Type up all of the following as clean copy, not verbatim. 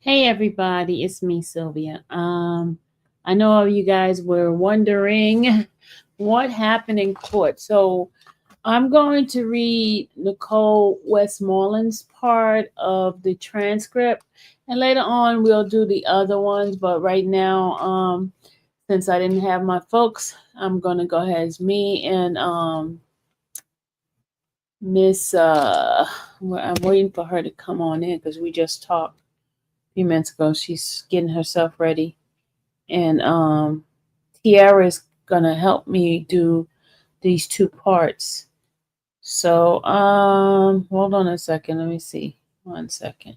Hey everybody, it's me, Sylvia. I know all you guys were wondering what happened in court. So I'm going to read Nicole Westmoreland's part of the transcript, and later on we'll do the other ones. But right now, since I didn't have my folks, I'm gonna go ahead as me and Miss. I'm waiting for her to come on in because we just talked a few minutes ago. She's getting herself ready. And Tiara is gonna help me do these two parts. So hold on a second. Let me see. 1 second.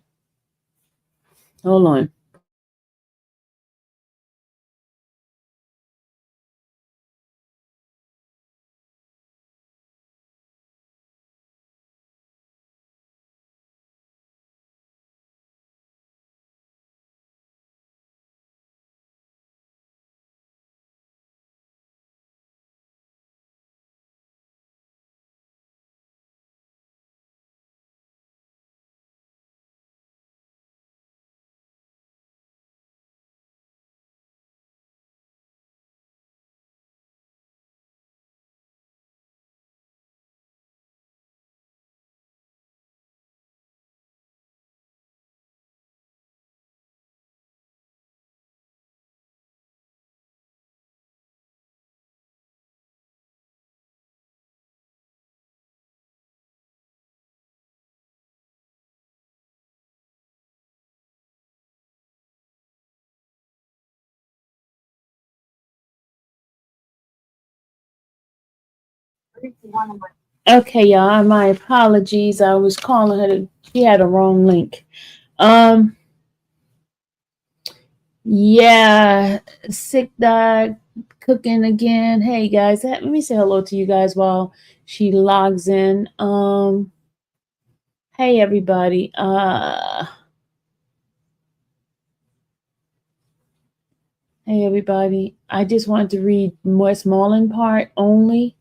Hold on. Okay, y'all. My apologies. I was calling her. She had a wrong link. Um, yeah, sick dog cooking again. Hey guys, let me say hello to you guys while she logs in. Hey everybody. Hey everybody. I just wanted to read Westmoreland part only.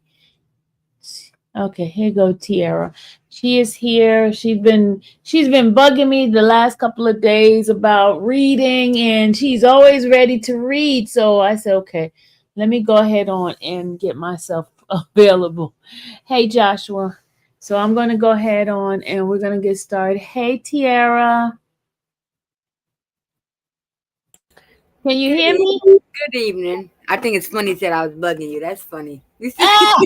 Okay, here go Tiara. She is here. She's been bugging me the last couple of days about reading, and she's always ready to read. So I said, okay, let me go ahead on and get myself available. Hey Joshua. So I'm gonna go ahead on and we're gonna get started. Hey Tiara. Can you Good, hear e- me? good evening. I think it's funny that I was bugging you. That's funny. Ah,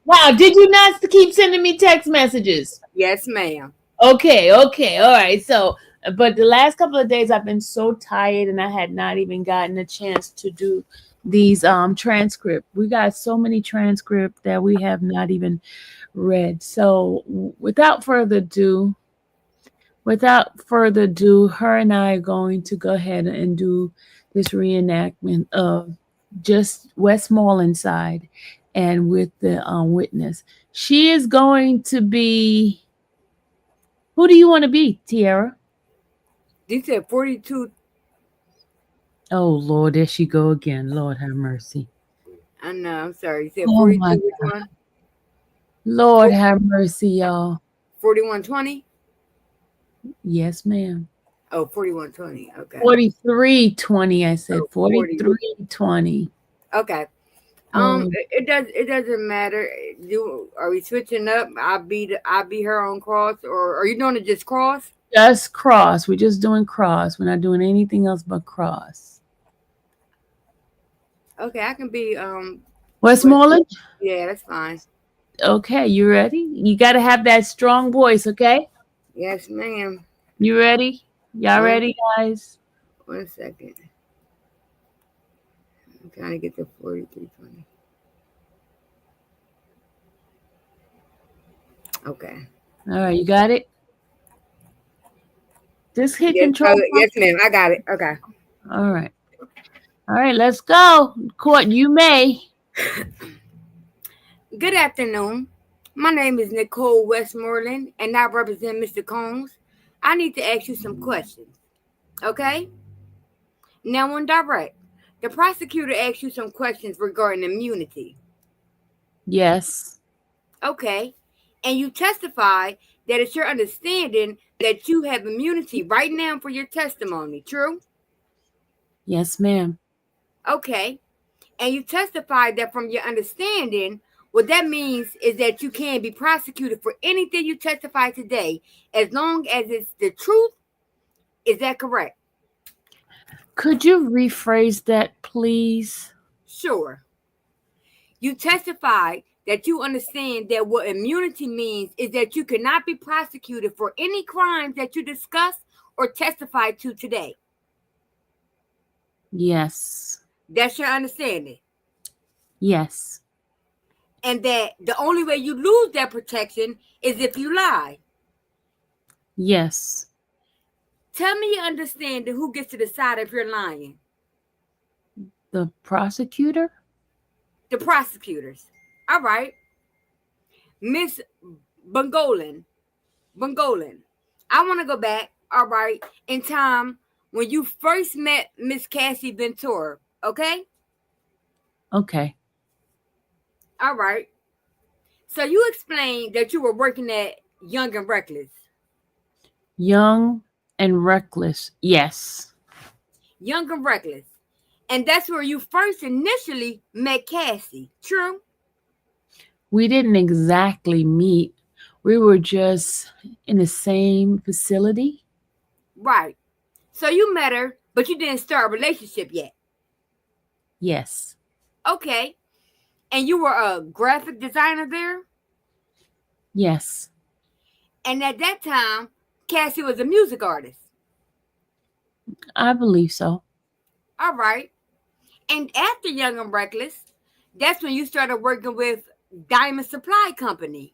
wow, did you not keep sending me text messages? Yes, ma'am. Okay, okay, all right. So, but the last couple of days I've been so tired and I had not even gotten a chance to do these transcript. We got so many transcript that we have not even read. So, without further ado, her and I are going to go ahead and do this reenactment of just Westmoreland side and with the witness. She is going to be. Who do you want to be, Tiara? You said 42. Oh Lord, there she go again. Lord have mercy. I know, I'm sorry. You said Oh my 42, which God. one? Lord have mercy, y'all. 4120? Yes, ma'am. Oh, 4120. Okay. 4320. I said Oh, 40. 4320. Okay. Oh, It doesn't matter. You are we switching up? I'll be her on cross, or are you doing it just cross? just cross. We're just doing cross. We're not doing anything else but cross. Okay, I can be what? Westmoreland? Yeah, that's fine. Okay, you ready? You got to have that strong voice, okay? Yes, ma'am. You ready? Y'all One ready, guys? 1 second. I'm trying to get to 4320. Okay. All right, you got it? Just hit Yes, control. yes, ma'am. I got it. Okay. All right. All right, let's go. Court, you may. Good afternoon. My name is Nicole Westmoreland, and I represent Mr. Combs. I need to ask you some questions. Okay? Now, on direct, the prosecutor asked you some questions regarding immunity. Yes. Okay. And you testified that it's your understanding that you have immunity right now for your testimony. True? Yes, ma'am. Okay. And you testified that from your understanding, what that means is that you can be prosecuted for anything you testify today as long as it's the truth. Is that correct? Could you rephrase that, please? Sure. You testified that you understand that what immunity means is that you cannot be prosecuted for any crimes that you discuss or testify to today. Yes. That's your understanding. Yes. And that the only way you lose that protection is if you lie. Yes. Tell me your understanding who gets to decide if you're lying. The prosecutor? The prosecutors. All right. Miss Bungolan. I want to go back, all right, in time when you first met Miss Cassie Ventura, okay? Okay. All right. So you explained that you were working at Young and Reckless. Young and reckless. Yes. Young and Reckless. And that's where you first initially met Cassie. True? We didn't exactly meet. We were just in the same facility. Right. So you met her, but you didn't start a relationship yet. Yes. Okay. And you were a graphic designer there? Yes. And at that time, Cassie was a music artist. I believe so. All right. And after Young and Reckless, that's when you started working with Diamond Supply Company.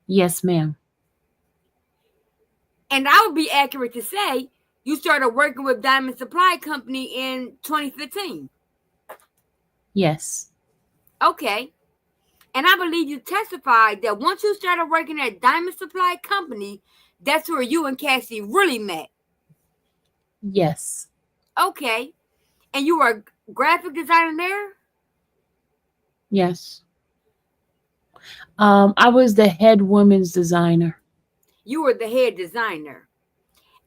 Yes, ma'am. And I would be accurate to say you started working with Diamond Supply Company in 2015. Yes. Okay. And I believe you testified that once you started working at Diamond Supply Company, that's where you and Cassie really met. Yes. Okay. And you were a graphic designer there? Yes. I was the head women's designer. You were the head designer.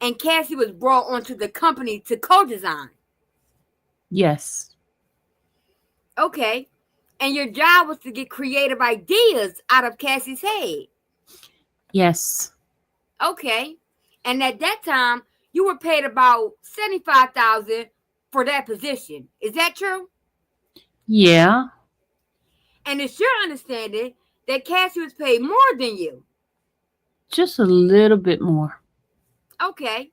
And Cassie was brought onto the company to co-design. Yes. Okay. And your job was to get creative ideas out of Cassie's head. Yes. Okay. And at that time, you were paid about $75,000 for that position. Is that true? Yeah. And it's your understanding that Cassie was paid more than you. Just a little bit more. Okay.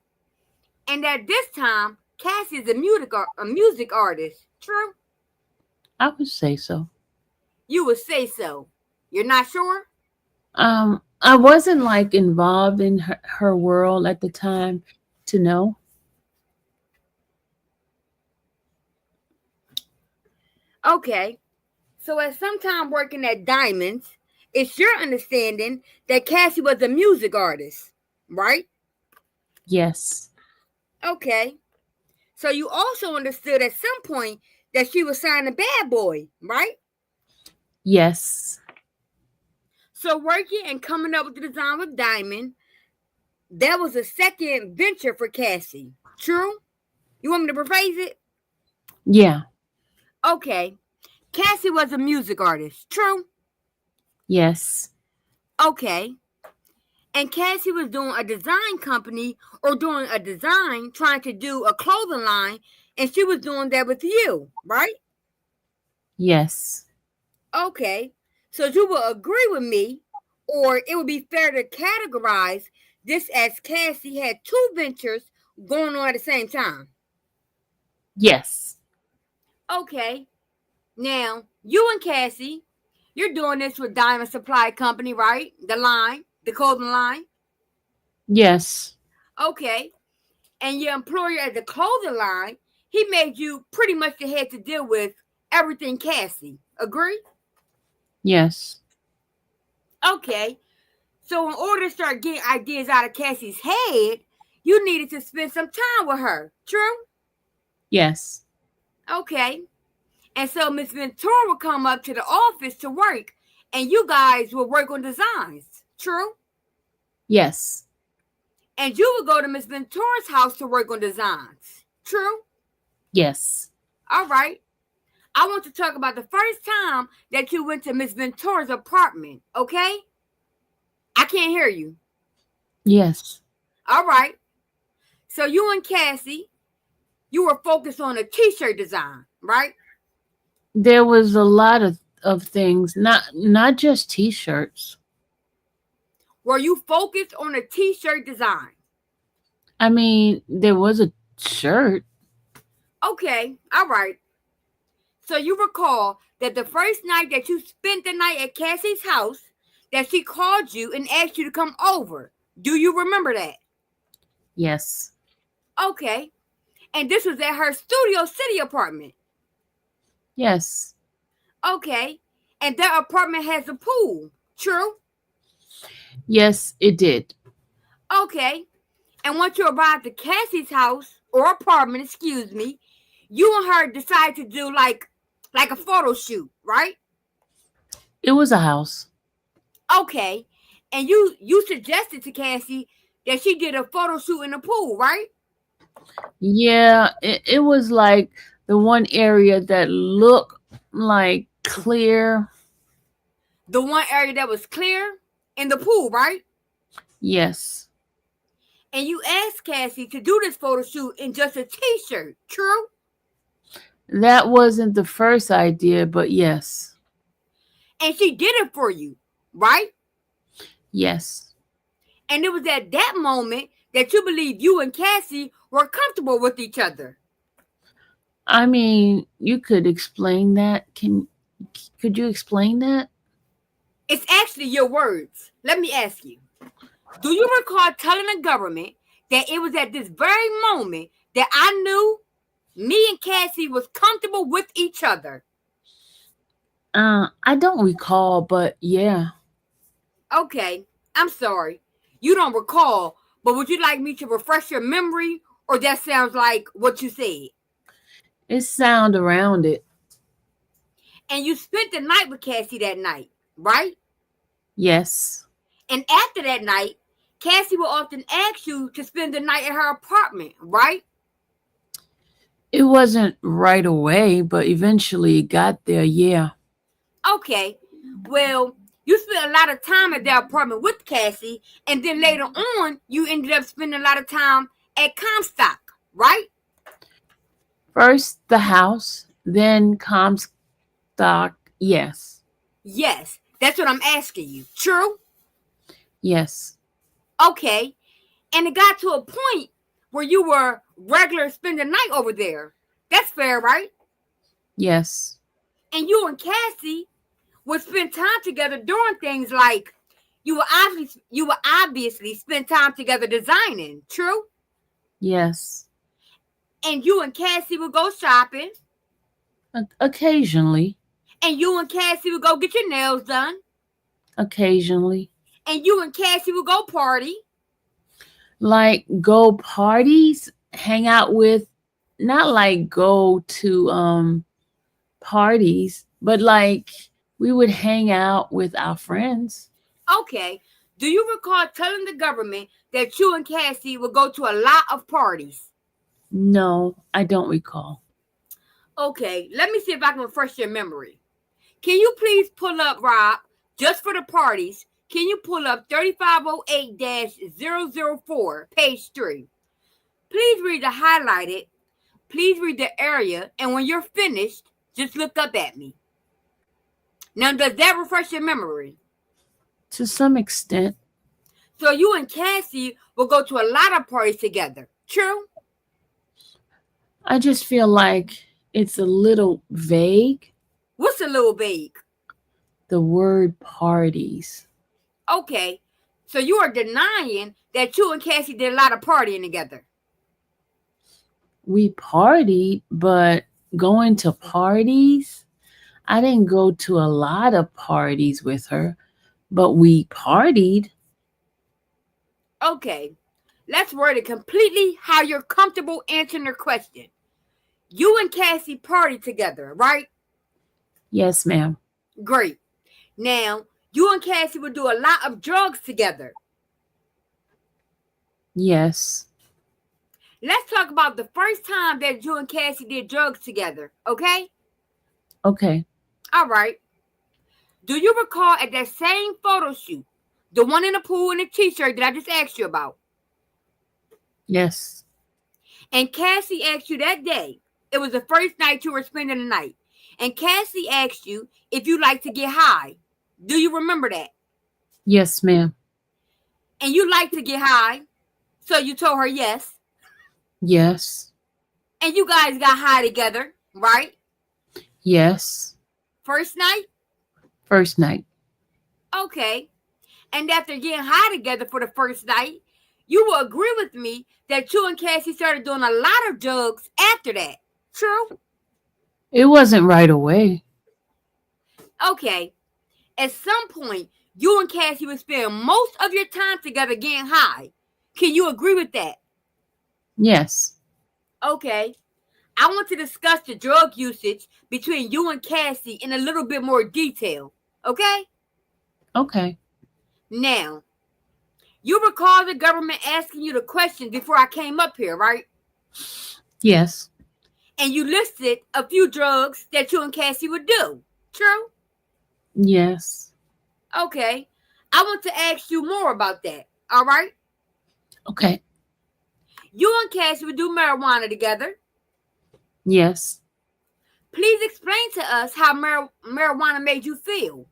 And at this time, Cassie is a music artist. True? I would say so. You would say so. You're not sure? I wasn't like involved in her world at the time to know. Okay. So at some time working at Diamonds, it's your understanding that Cassie was a music artist, right? Yes. Okay. So you also understood at some point that she was signed a Bad Boy, right? Yes. So working and coming up with the design with Diamond, that was a second venture for Cassie. True? You want me to rephrase it? Yeah. Okay. Cassie was a music artist. True? Yes. Okay. And Cassie was doing a design company or doing a design, trying to do a clothing line, and she was doing that with you, right? Yes. Okay. So you will agree with me, or it would be fair to categorize this as Cassie had two ventures going on at the same time. Yes. Okay. Now, you and Cassie, you're doing this with Diamond Supply Company, right? The line, the clothing line. Yes. Okay. And your employer at the clothing line, he made you pretty much the head to deal with everything Cassie. Agree? Yes. Okay. So in order to start getting ideas out of Cassie's head, you needed to spend some time with her. True? Yes. Okay. And so Miss Ventura would come up to the office to work, and you guys would work on designs. True? Yes. And you would go to Miss Ventura's house to work on designs. True? Yes. All right. I want to talk about the first time that you went to Miss Ventura's apartment, okay? I can't hear you. Yes. All right. So you and Cassie, you were focused on a t-shirt design, right? There was a lot of things, not just t-shirts. Were you focused on a t-shirt design? I mean, there was a shirt. Okay. All right. So you recall that the first night that you spent the night at Cassie's house, that she called you and asked you to come over. Do you remember that? Yes. Okay. And this was at her Studio City apartment. Yes. Okay. And that apartment has a pool. True? Yes, it did. Okay. And once you arrived at Cassie's house or apartment, excuse me, you and her decided to do like a photo shoot, right? It was a house. Okay. And you suggested to Cassie that she did a photo shoot in the pool, right? Yeah, it was like the one area that looked like clear. The one area that was clear in the pool, right? Yes. And you asked Cassie to do this photo shoot in just a t-shirt, true? That wasn't the first idea, but yes. And she did it for you, right? Yes. And it was at that moment that you believed you and Cassie were comfortable with each other. I mean, you could explain that. Could you explain that? It's actually your words. Let me ask you. Do you recall telling the government that it was at this very moment that I knew me and Cassie was comfortable with each other? I don't recall, but yeah. Okay, I'm sorry. You don't recall, but would you like me to refresh your memory, or that sounds like what you said? It sound around it. And you spent the night with Cassie that night, right? Yes. And after that night, Cassie will often ask you to spend the night at her apartment, right? It wasn't right away, but eventually it got there, yeah. Okay, well, you spent a lot of time at that apartment with Cassie, and then later on, you ended up spending a lot of time at Comstock, right? First the house, then Comstock. Yes. Yes, that's what I'm asking you. True? Yes. Okay, and it got to a point where you were regular spending the night over there. That's fair, right? Yes. And you and Cassie would spend time together doing things like you would obviously spend time together designing. True? Yes. And you and Cassie would go shopping. Occasionally. And you and Cassie would go get your nails done. Occasionally. And you and Cassie would go party. Like go parties, hang out with, not like go to parties, but like we would hang out with our friends. Okay. Do you recall telling the government that you and Cassie would go to a lot of parties? No, I don't recall. Okay, let me see if I can refresh your memory. Can you please pull up, Rob, just for the parties, can you pull up 3508-004, page 3? Please read the highlighted, please read the area, and when you're finished, just look up at me. Now, does that refresh your memory? To some extent. So you and Cassie will go to a lot of parties together, true? I just feel like it's a little vague. What's a little vague? The word parties. Okay, so you are denying that you and Cassie did a lot of partying together. We partied, but going to parties? I didn't go to a lot of parties with her, but we partied. Okay, let's word it completely how you're comfortable answering the question. You and Cassie partied together, right? Yes, ma'am. Great. Now, you and Cassie would do a lot of drugs together. Yes. Let's talk about the first time that you and Cassie did drugs together, okay? Okay. All right. Do you recall at that same photo shoot, the one in the pool in the t-shirt that I just asked you about? Yes. And Cassie asked you that day, it was the first night you were spending the night, and Cassie asked you if you like to get high. Do you remember that? Yes, ma'am. And you like to get high, so you told her yes. Yes. And you guys got high together, right? Yes. First night? First night. Okay. And after getting high together for the first night, you will agree with me that you and Cassie started doing a lot of drugs after that. True? It wasn't right away. Okay. At some point, you and Cassie would spend most of your time together getting high. Can you agree with that? Yes. Okay. I want to discuss the drug usage between you and Cassie in a little bit more detail. Okay? Okay. Now, you recall the government asking you the questions before I came up here, right? Yes. And you listed a few drugs that you and Cassie would do. True? Yes. Okay. I want to ask you more about that. All right? Okay. You and Cassie would do marijuana together. Yes. Please explain to us how marijuana made you feel.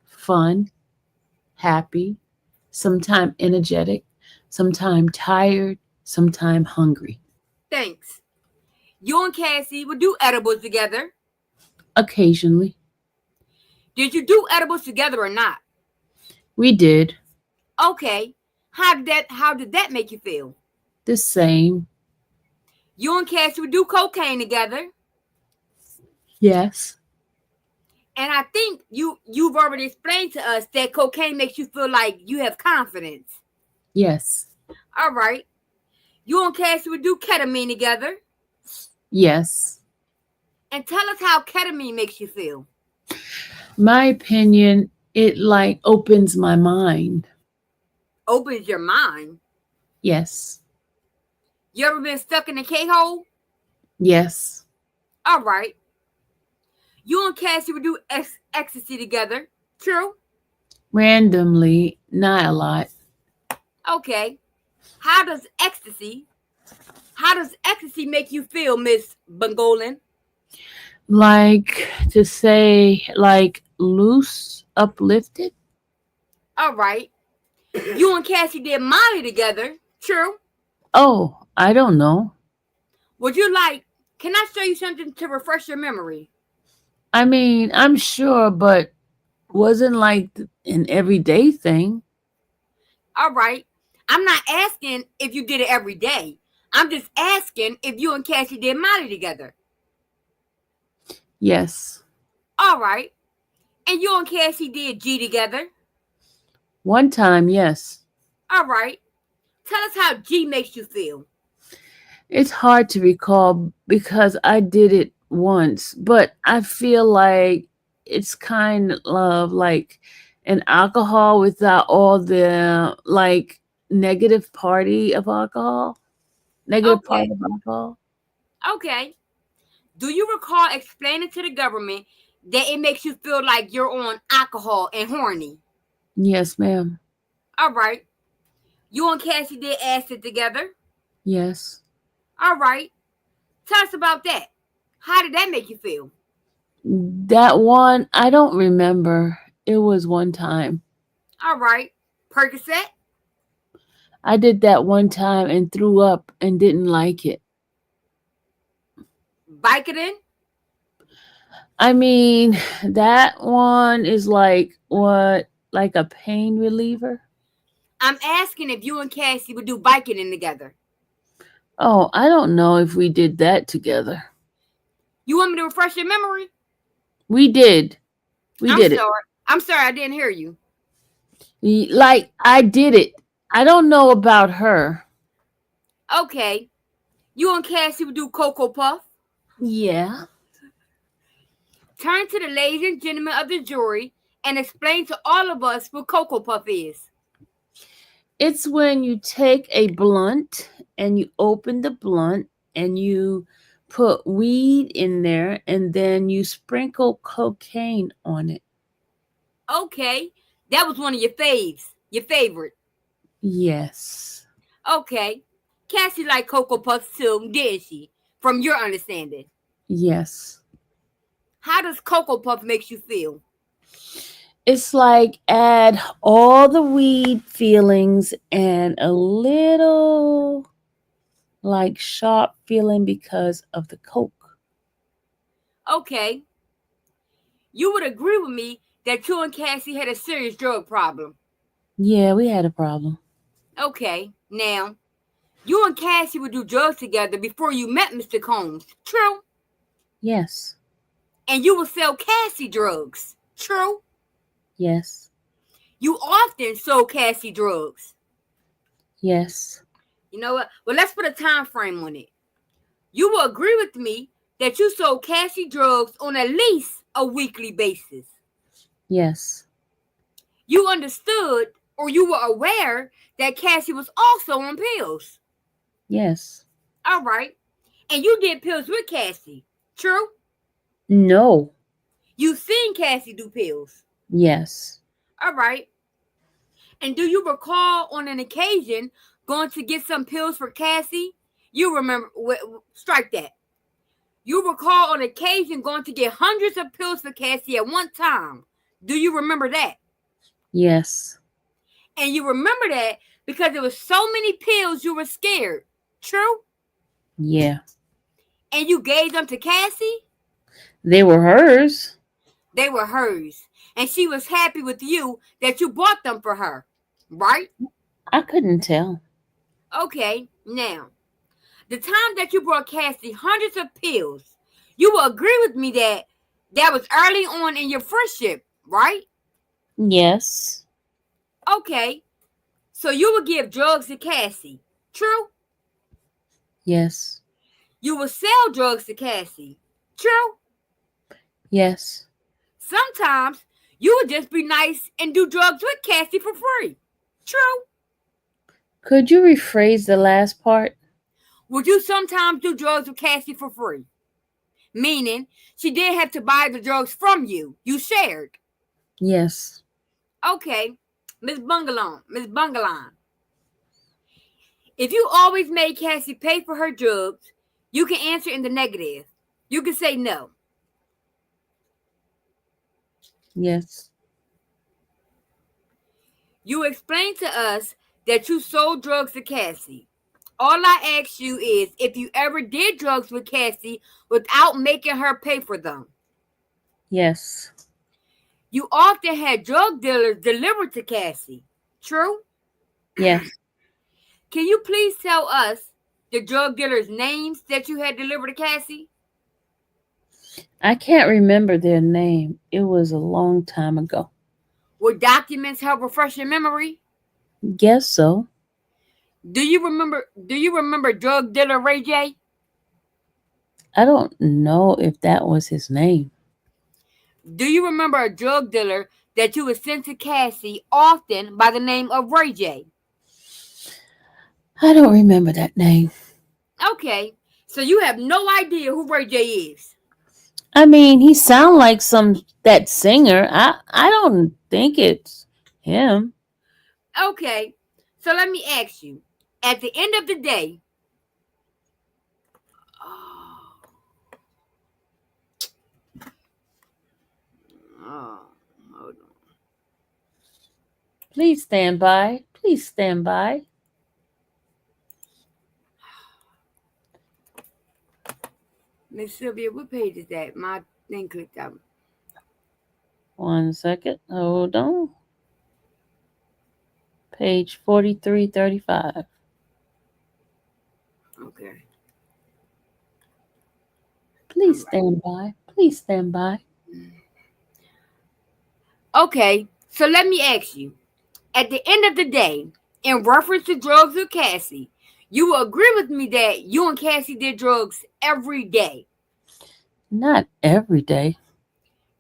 Fun. Happy. Sometime energetic. Sometime tired. Sometime hungry. Thanks. You and Cassie would do edibles together. Occasionally. Did you do edibles together or not? We did. Okay. How did that make you feel? The same. You and Cassie would do cocaine together. Yes. And I think you've already explained to us that cocaine makes you feel like you have confidence. Yes. All right. You and Cassie would do ketamine together. Yes. And tell us how ketamine makes you feel. My opinion, it like opens my mind. Opens your mind. Yes. You ever been stuck in a K-hole? Yes. All right. You and Cassie would do ecstasy together. True? Randomly, not a lot. Okay. How does ecstasy make you feel, Miss Bungolin? Like to say, like loose, uplifted. All right. You and Cassie did Molly together. True? Oh, I don't know. Would you can I show you something to refresh your memory? I mean, I'm sure, but wasn't like an everyday thing. All right. I'm not asking if you did it every day. I'm just asking if you and Cassie did Molly together. Yes. All right. And you and Cassie did G together. One time, yes. All right. Tell us how G makes you feel. It's hard to recall because I did it once, but I feel like it's kind of like an alcohol without all the like negative party of alcohol. Negative part Okay. of alcohol. Okay. Do you recall explaining to the government that it makes you feel like you're on alcohol and horny? Yes, ma'am. All right. You and Cassie did acid together. Yes. All right. Tell us about that. How did that make you feel? That one, I don't remember. It was one time. All right. Percocet? I did that one time and threw up and didn't like it. Vicodin? I mean, that one is like what? Like a pain reliever? I'm asking if you and Cassie would do Vicodin together. Oh, I don't know if we did that together. You want me to refresh your memory? We did. We did it. I'm sorry, I didn't hear you. Like, I did it. I don't know about her. Okay. You and Cassie would do Cocoa Puff. Yeah. Turn to the ladies and gentlemen of the jury and explain to all of us what Cocoa Puff is. It's when you take a blunt and you open the blunt and you put weed in there and then you sprinkle cocaine on it. Okay, that was one of your faves, your favorite. Yes. Okay, Cassie liked Cocoa Puffs too, didn't she? From your understanding, Yes. how does Cocoa Puff makes you feel? It's like add all the weed feelings and a little like sharp feeling because of the coke. Okay, you would agree with me that you and Cassie had a serious drug problem. Yeah, we had a problem. Okay, now you and Cassie would do drugs together before you met Mr. Combs. True. Yes. And you would sell Cassie drugs. True. Yes. You often sold Cassie drugs. Yes. You know what? Well, let's put a time frame on it. You will agree with me that you sold Cassie drugs on at least a weekly basis. Yes. You understood or you were aware that Cassie was also on pills. Yes. All right. And you did pills with Cassie. True? No. You seen Cassie do pills. Yes. All right. And do you recall on an occasion going to get some pills for Cassie? You remember, strike that. You recall on occasion going to get hundreds of pills for Cassie at one time. Do you remember that? Yes. And you remember that because there was so many pills you were scared. True? Yeah. And you gave them to Cassie? They were hers. They were hers. And she was happy with you that you bought them for her. Right? I couldn't tell. Okay, now, the time that you brought Cassie hundreds of pills, you will agree with me that that was early on in your friendship, right? Yes. Okay, so you would give drugs to Cassie. True? Yes. You would sell drugs to Cassie. True? Yes. Sometimes you would just be nice and do drugs with Cassie for free. True? Could you rephrase the last part? Would you sometimes do drugs with Cassie for free? Meaning, she didn't have to buy the drugs from you. You shared. Yes. Okay, Miss Bungalon. If you always made Cassie pay for her drugs, you can answer in the negative. You can say no. Yes. You explained to us that you sold drugs to Cassie. All I ask you is if you ever did drugs with Cassie without making her pay for them. Yes. You often had drug dealers delivered to Cassie. True? Yes. Can you please tell us the drug dealers' names that you had delivered to Cassie? I can't remember their name. It was a long time ago. Will documents help refresh your memory? Guess so. Do you remember drug dealer Ray J? I don't know if that was his name. Do you remember a drug dealer that you would send to Cassie often by the name of Ray J? I don't remember that name. Okay, so you have no idea who Ray J is. I mean, he sound like that singer. I don't think it's him. Okay, so let me ask you. At the end of the day, hold on. Please stand by. Please stand by. Miss Sylvia, what page is that? My thing clicked out. 1 second. Hold on. Page 4335. Okay. Please stand by. Please stand by. Okay, so let me ask you. At the end of the day, in reference to drugs with Cassie, you will agree with me that you and Cassie did drugs every day. Not every day.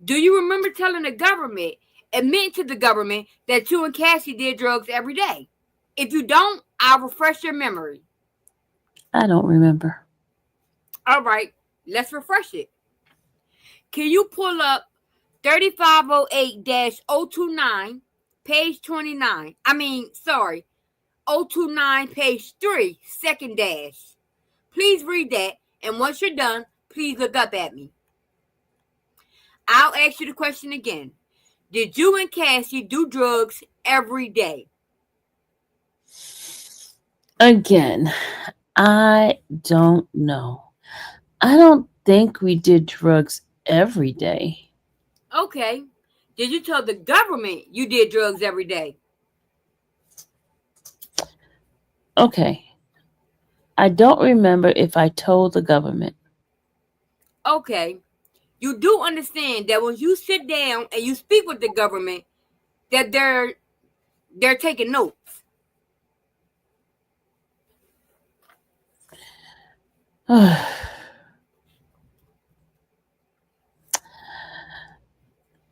Do you remember telling the government, admitting to the government, that you and Cassie did drugs every day? If you don't, I'll refresh your memory. I don't remember. All right, let's refresh it. Can you pull up 3508 029, page 29? Sorry, 029, page 3, second dash. Please read that, and once you're done, please look up at me. I'll ask you the question again. Did you and Cassie do drugs every day? Again, I don't know. I don't think we did drugs every day. Okay. Did you tell the government you did drugs every day? Okay. I don't remember if I told the government. Okay. You do understand that when you sit down and you speak with the government, that they're taking notes.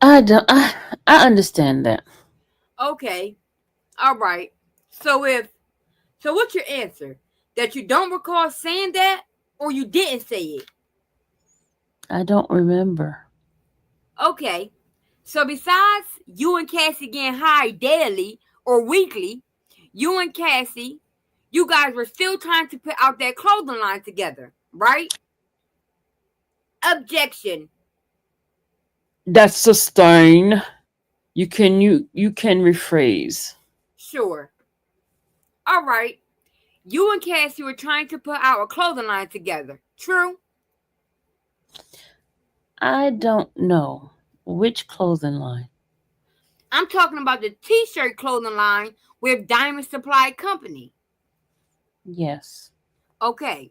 I don't. I understand that. Okay. All right. So what's your answer? That you don't recall saying that, or you didn't say it? I don't remember. Okay. So besides you and Cassie getting high daily or weekly, you and Cassie, you guys were still trying to put out that clothing line together, right? Objection. That's sustained. You can rephrase. Sure. All right. You and Cassie were trying to put out a clothing line together. True? I don't know which clothing line. I'm talking about the t-shirt clothing line with Diamond Supply Company. Yes. Okay.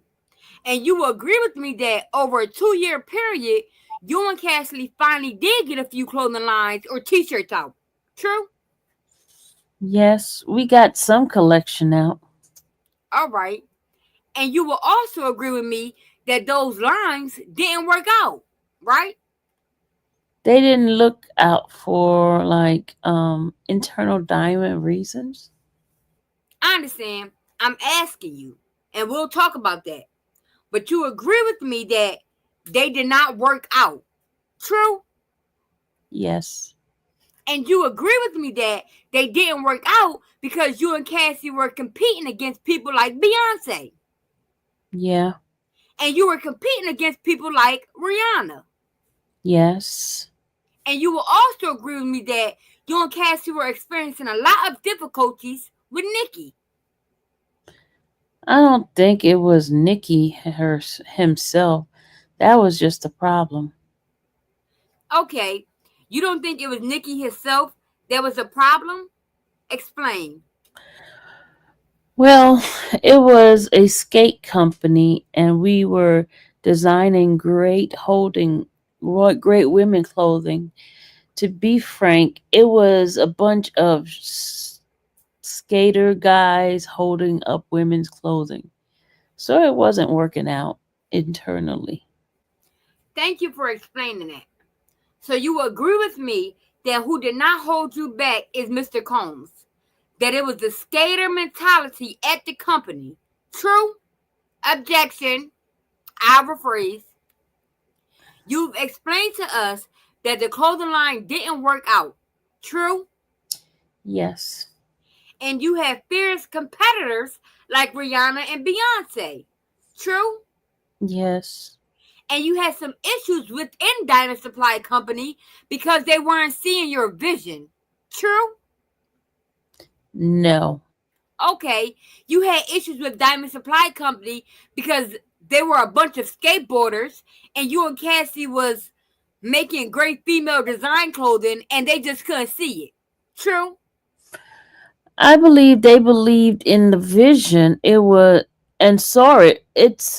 And you will agree with me that over a 2-year period, you and Cassie finally did get a few clothing lines or t-shirts out. True? Yes, we got some collection out. All right. And you will also agree with me that those lines didn't work out, right? They didn't look out for like internal diamond reasons. I understand. I'm asking you, and we'll talk about that. But you agree with me that they did not work out. True? Yes. And you agree with me that they didn't work out because you and Cassie were competing against people like Beyonce. Yeah. And you were competing against people like Rihanna. Yes. And you will also agree with me that you and Cassie were experiencing a lot of difficulties with Nicki. I don't think it was himself. That was just a problem. Okay, you don't think it was Nicki herself that was a problem? Explain. Well, it was a skate company, and we were designing great women clothing. To be frank, it was a bunch of skater guys holding up women's clothing. So it wasn't working out internally. Thank you for explaining that. So you agree with me that who did not hold you back is Mr. Combs. That it was the skater mentality at the company. True? Objection. I rephrase. You've explained to us that the clothing line didn't work out. True? Yes. And you have fierce competitors like Rihanna and Beyonce. True? Yes. And you had some issues within Diamond Supply Company because they weren't seeing your vision. True? No. Okay, you had issues with Diamond Supply Company because they were a bunch of skateboarders and you and Cassie was making great female design clothing and they just couldn't see it. True? I believe they believed in the vision. It was and saw it. It's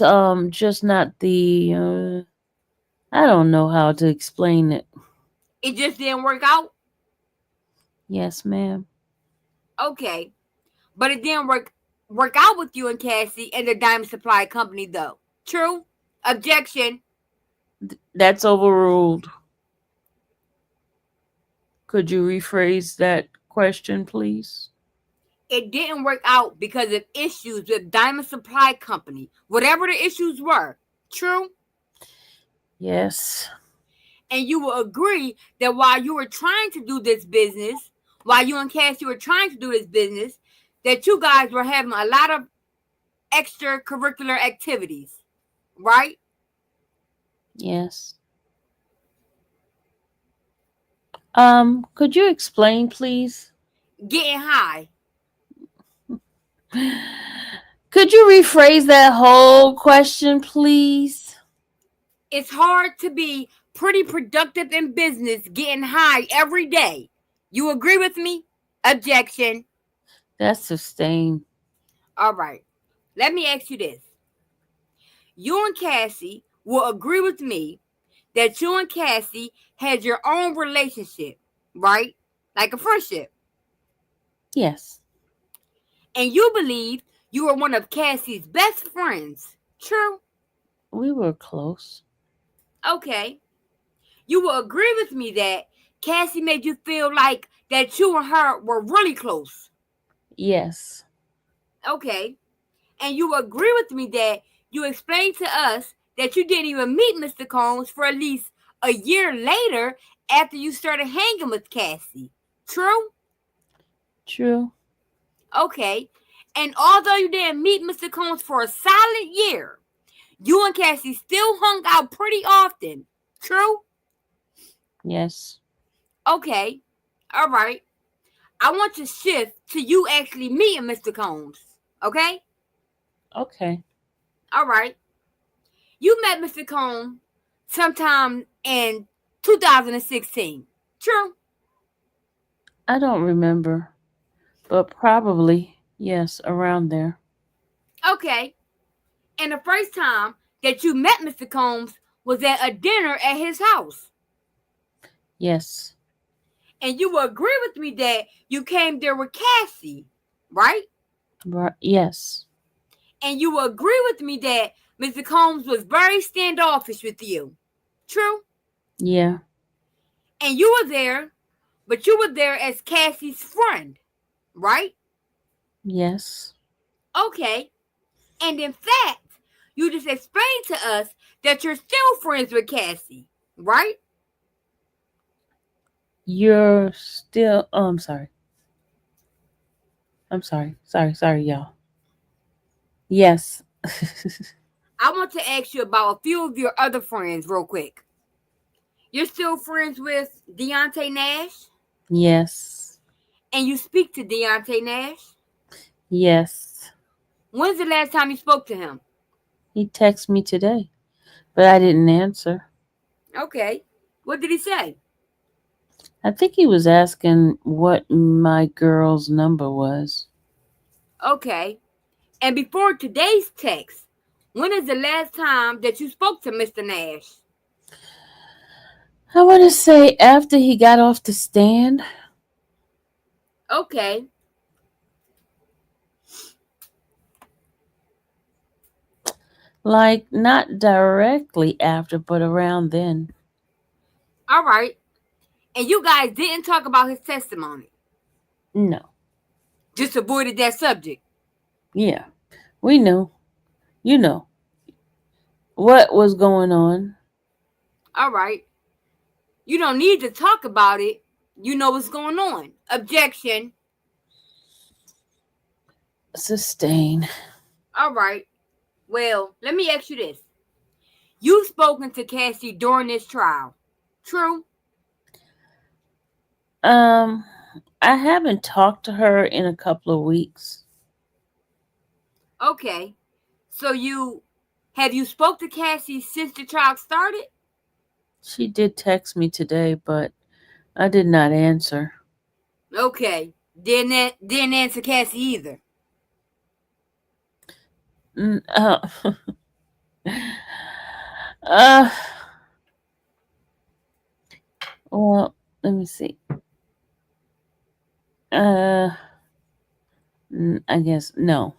just not the I don't know how to explain it. It just didn't work out? Yes, ma'am. Okay. But it didn't work out with you and Cassie and the Diamond Supply Company though. True? Objection. That's overruled. Could you rephrase that question, please? It didn't work out because of issues with Diamond Supply Company, whatever the issues were. True? Yes. And you will agree that while you were trying to do this business, while you and Cassie were trying to do this business, that you guys were having a lot of extracurricular activities, right? Yes. Could you explain, please? Getting high. Could you rephrase that whole question, please? It's hard to be pretty productive in business getting high every day. You agree with me? Objection. That's sustained. All right. Let me ask you this. You and Cassie will agree with me that you and Cassie had your own relationship, right? Like a friendship. Yes. And you believe you were one of Cassie's best friends. True? We were close. Okay. You will agree with me that Cassie made you feel like that you and her were really close. Yes. Okay. And you will agree with me that you explained to us that you didn't even meet Mr. Combs for at least a year later after you started hanging with Cassie. True? True. Okay. And although you didn't meet Mr. Combs for a solid year, you and Cassie still hung out pretty often. True? Yes. Okay. All right. I want to shift to you actually meeting Mr. Combs. Okay? Okay. All right. You met Mr. Combs sometime in 2016. True? I don't remember, but probably, yes, around there. Okay. And the first time that you met Mr. Combs was at a dinner at his house. Yes. And you will agree with me that you came there with Cassie, right? Yes. And you will agree with me that Mr. Combs was very standoffish with you. True? Yeah. And you were there, but you were there as Cassie's friend, right? Yes. Okay. And in fact, you just explained to us that you're still friends with Cassie, right? You're still. Oh, I'm sorry. I'm sorry. Sorry, y'all. Yes. I want to ask you about a few of your other friends real quick. You're still friends with Deontay Nash? Yes. And you speak to Deontay Nash? Yes. When's the last time you spoke to him? He texted me today, but I didn't answer. Okay. What did he say? I think he was asking what my girl's number was. Okay. And before today's text, when is the last time that you spoke to Mr. Nash? I want to say after he got off the stand. Okay. Like, not directly after, but around then. All right. And you guys didn't talk about his testimony. No. Just avoided that subject. Yeah. We knew. You know. What was going on. All right. You don't need to talk about it. You know what's going on. Objection. Sustain. All right. Well, let me ask you this. You've spoken to Cassie during this trial. True? I haven't talked to her in a couple of weeks. Okay. So have you spoke to Cassie since the trial started? She did text me today, but I did not answer. Okay. Didn't answer Cassie either. Mm, uh, well, let me see. I guess no.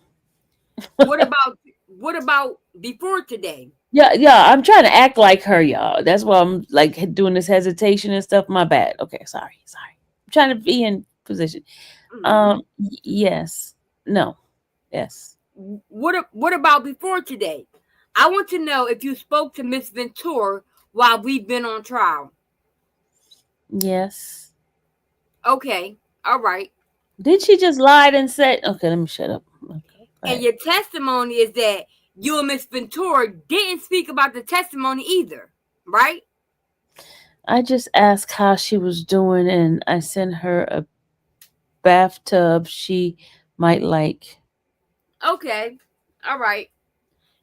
What about before today? Yeah. I'm trying to act like her, y'all. That's why I'm like doing this hesitation and stuff. My bad. Okay, sorry. I'm trying to be in position. Mhm. Yes. No. Yes. What about before today? I want to know if you spoke to Miss Ventura while we've been on trial. Yes. Okay, all right. Did she just lie and say, okay, let me shut up. Okay. And Right. your testimony is that you and Miss Ventura didn't speak about the testimony either, right? I just asked how she was doing and I sent her a bathtub she might like. Okay, all right.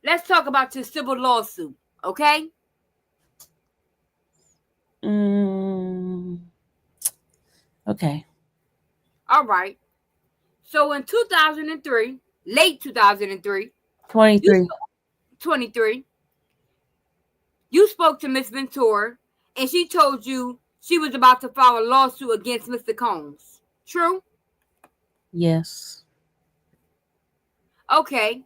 Let's talk about your civil lawsuit, okay? Mm, okay. All right. So in 2003, late 2003, you 23. 23, you spoke to Miss Ventura and she told you she was about to file a lawsuit against Mr. Combs. True? Yes. Okay.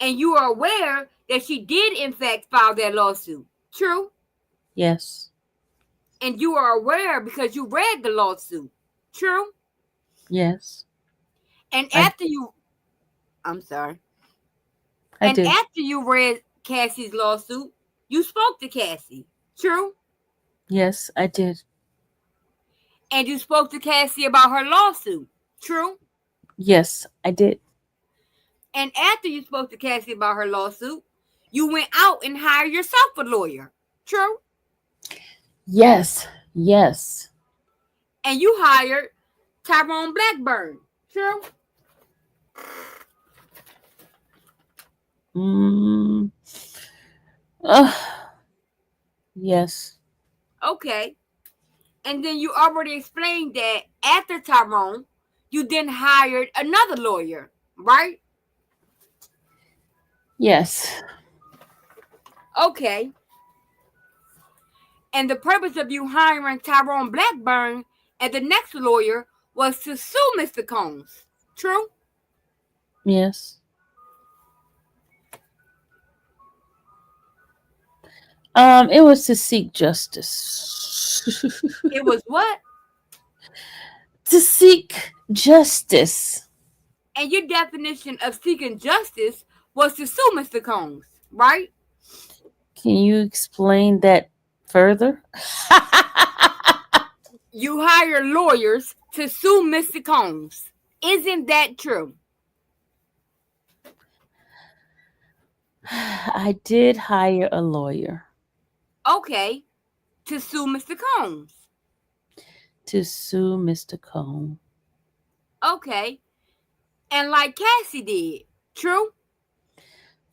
And you are aware that she did in fact file that lawsuit. True? Yes. And you are aware because you read the lawsuit. True? Yes. And I after you I'm sorry. I And did. after you read Cassie's lawsuit, you spoke to Cassie. True? Yes, I did. And you spoke to Cassie about her lawsuit. True? Yes, I did. And after you spoke to Cassie about her lawsuit, you went out and hired yourself a lawyer. True? Yes. Yes. And you hired Tyrone Blackburn. True? Mm, uh, yes. Okay. And then you already explained that after Tyrone, you then hired another lawyer, right? Yes. Okay. And the purpose of you hiring Tyrone Blackburn as the next lawyer was to sue Mr. Combs. True? Yes. It was to seek justice. It was what? To seek justice. And your definition of seeking justice was to sue Mr. Combs, right? Can you explain that further? You hire lawyers to sue Mr. Combs. Isn't that true? I did hire a lawyer Okay, to sue Mr. Combs. to sue Mr. Cone Okay, and like Cassie did. True?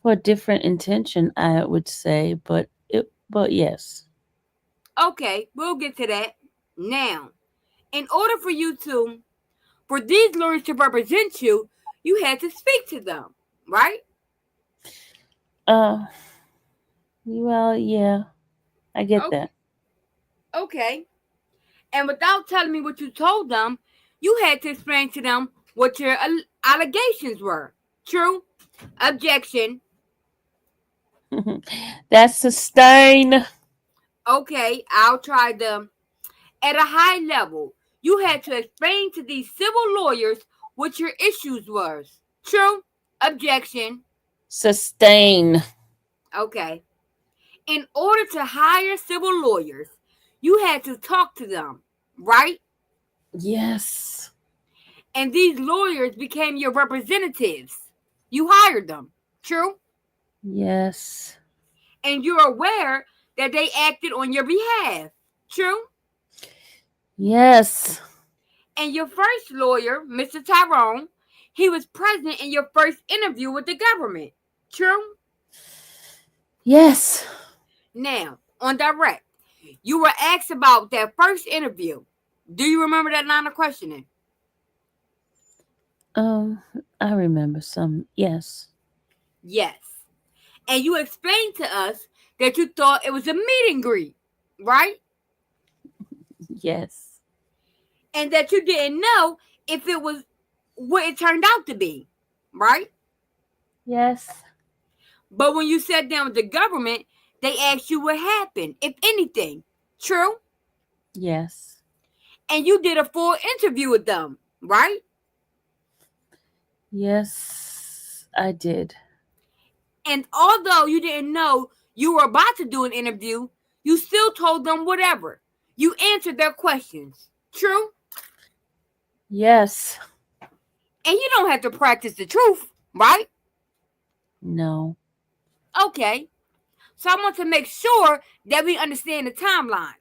for a different intention, I would say, but yes. Okay, we'll get to that. Now, in order for these lawyers to represent you, you had to speak to them, right? Uh, well, yeah, I get Okay. that. Okay. And without telling me what you told them, you had to explain to them what your allegations were. True? Objection. That's sustain. Okay, I'll try them. At a high level, you had to explain to these civil lawyers what your issues was. True? Objection. Sustain. Okay. In order to hire civil lawyers, you had to talk to them, right? Yes. And these lawyers became your representatives. You hired them. True? Yes. And you're aware that they acted on your behalf. True? Yes. And your first lawyer, Mr. Tyrone, he was present in your first interview with the government. True? Yes. Now, on direct, you were asked about that first interview. Do you remember that line of questioning? Um, I remember some. Yes. Yes. And you explained to us that you thought it was a meet and greet, right? Yes. And that you didn't know if it was what it turned out to be, right? Yes. But when you sat down with the government, they asked you what happened, if anything. True? Yes. and you did a full interview with them, right? Yes, I did. And although you didn't know you were about to do an interview, you still told them whatever. You answered their questions. True? Yes. And you don't have to practice the truth, right? No. Okay. So I want to make sure that we understand the timeline.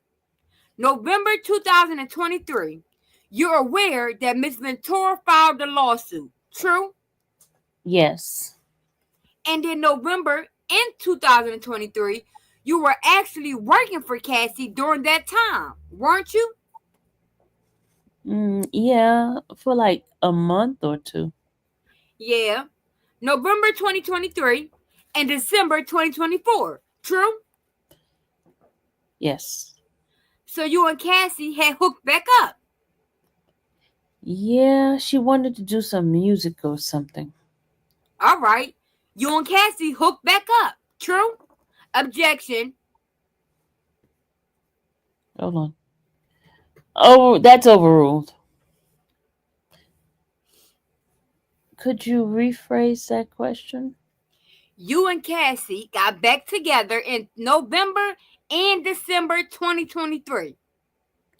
November 2023, you're aware that Ms. Ventura filed the lawsuit. True? Yes. And in November in 2023, you were actually working for Cassie during that time, weren't you? Yeah, for like a month or two. Yeah. November 2023 and December 2024. True? Yes. So you and Cassie had hooked back up. Yeah, she wanted to do some music or something. All right. You and Cassie hooked back up. True? Objection. Hold on. Oh, that's overruled. Could you rephrase that question? You and Cassie got back together in November and December 2023.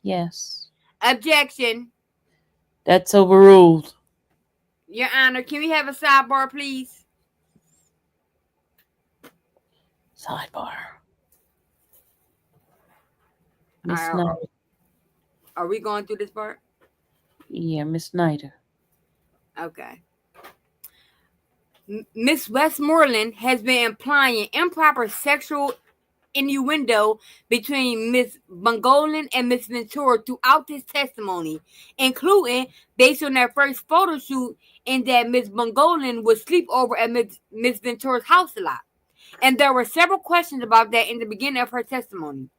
Yes. Objection. That's overruled. Your Honor, can we have a sidebar, please? Sidebar. All Miss right, Snyder. are we going through this part? Yeah, Miss Snyder. Okay. Miss Westmoreland has been implying improper sexual innuendo between Miss Bungolan and Miss Ventura throughout this testimony, including based on their first photo shoot and that Miss Bungolan would sleep over at Miss Ventura's house a lot. And there were several questions about that in the beginning of her testimony.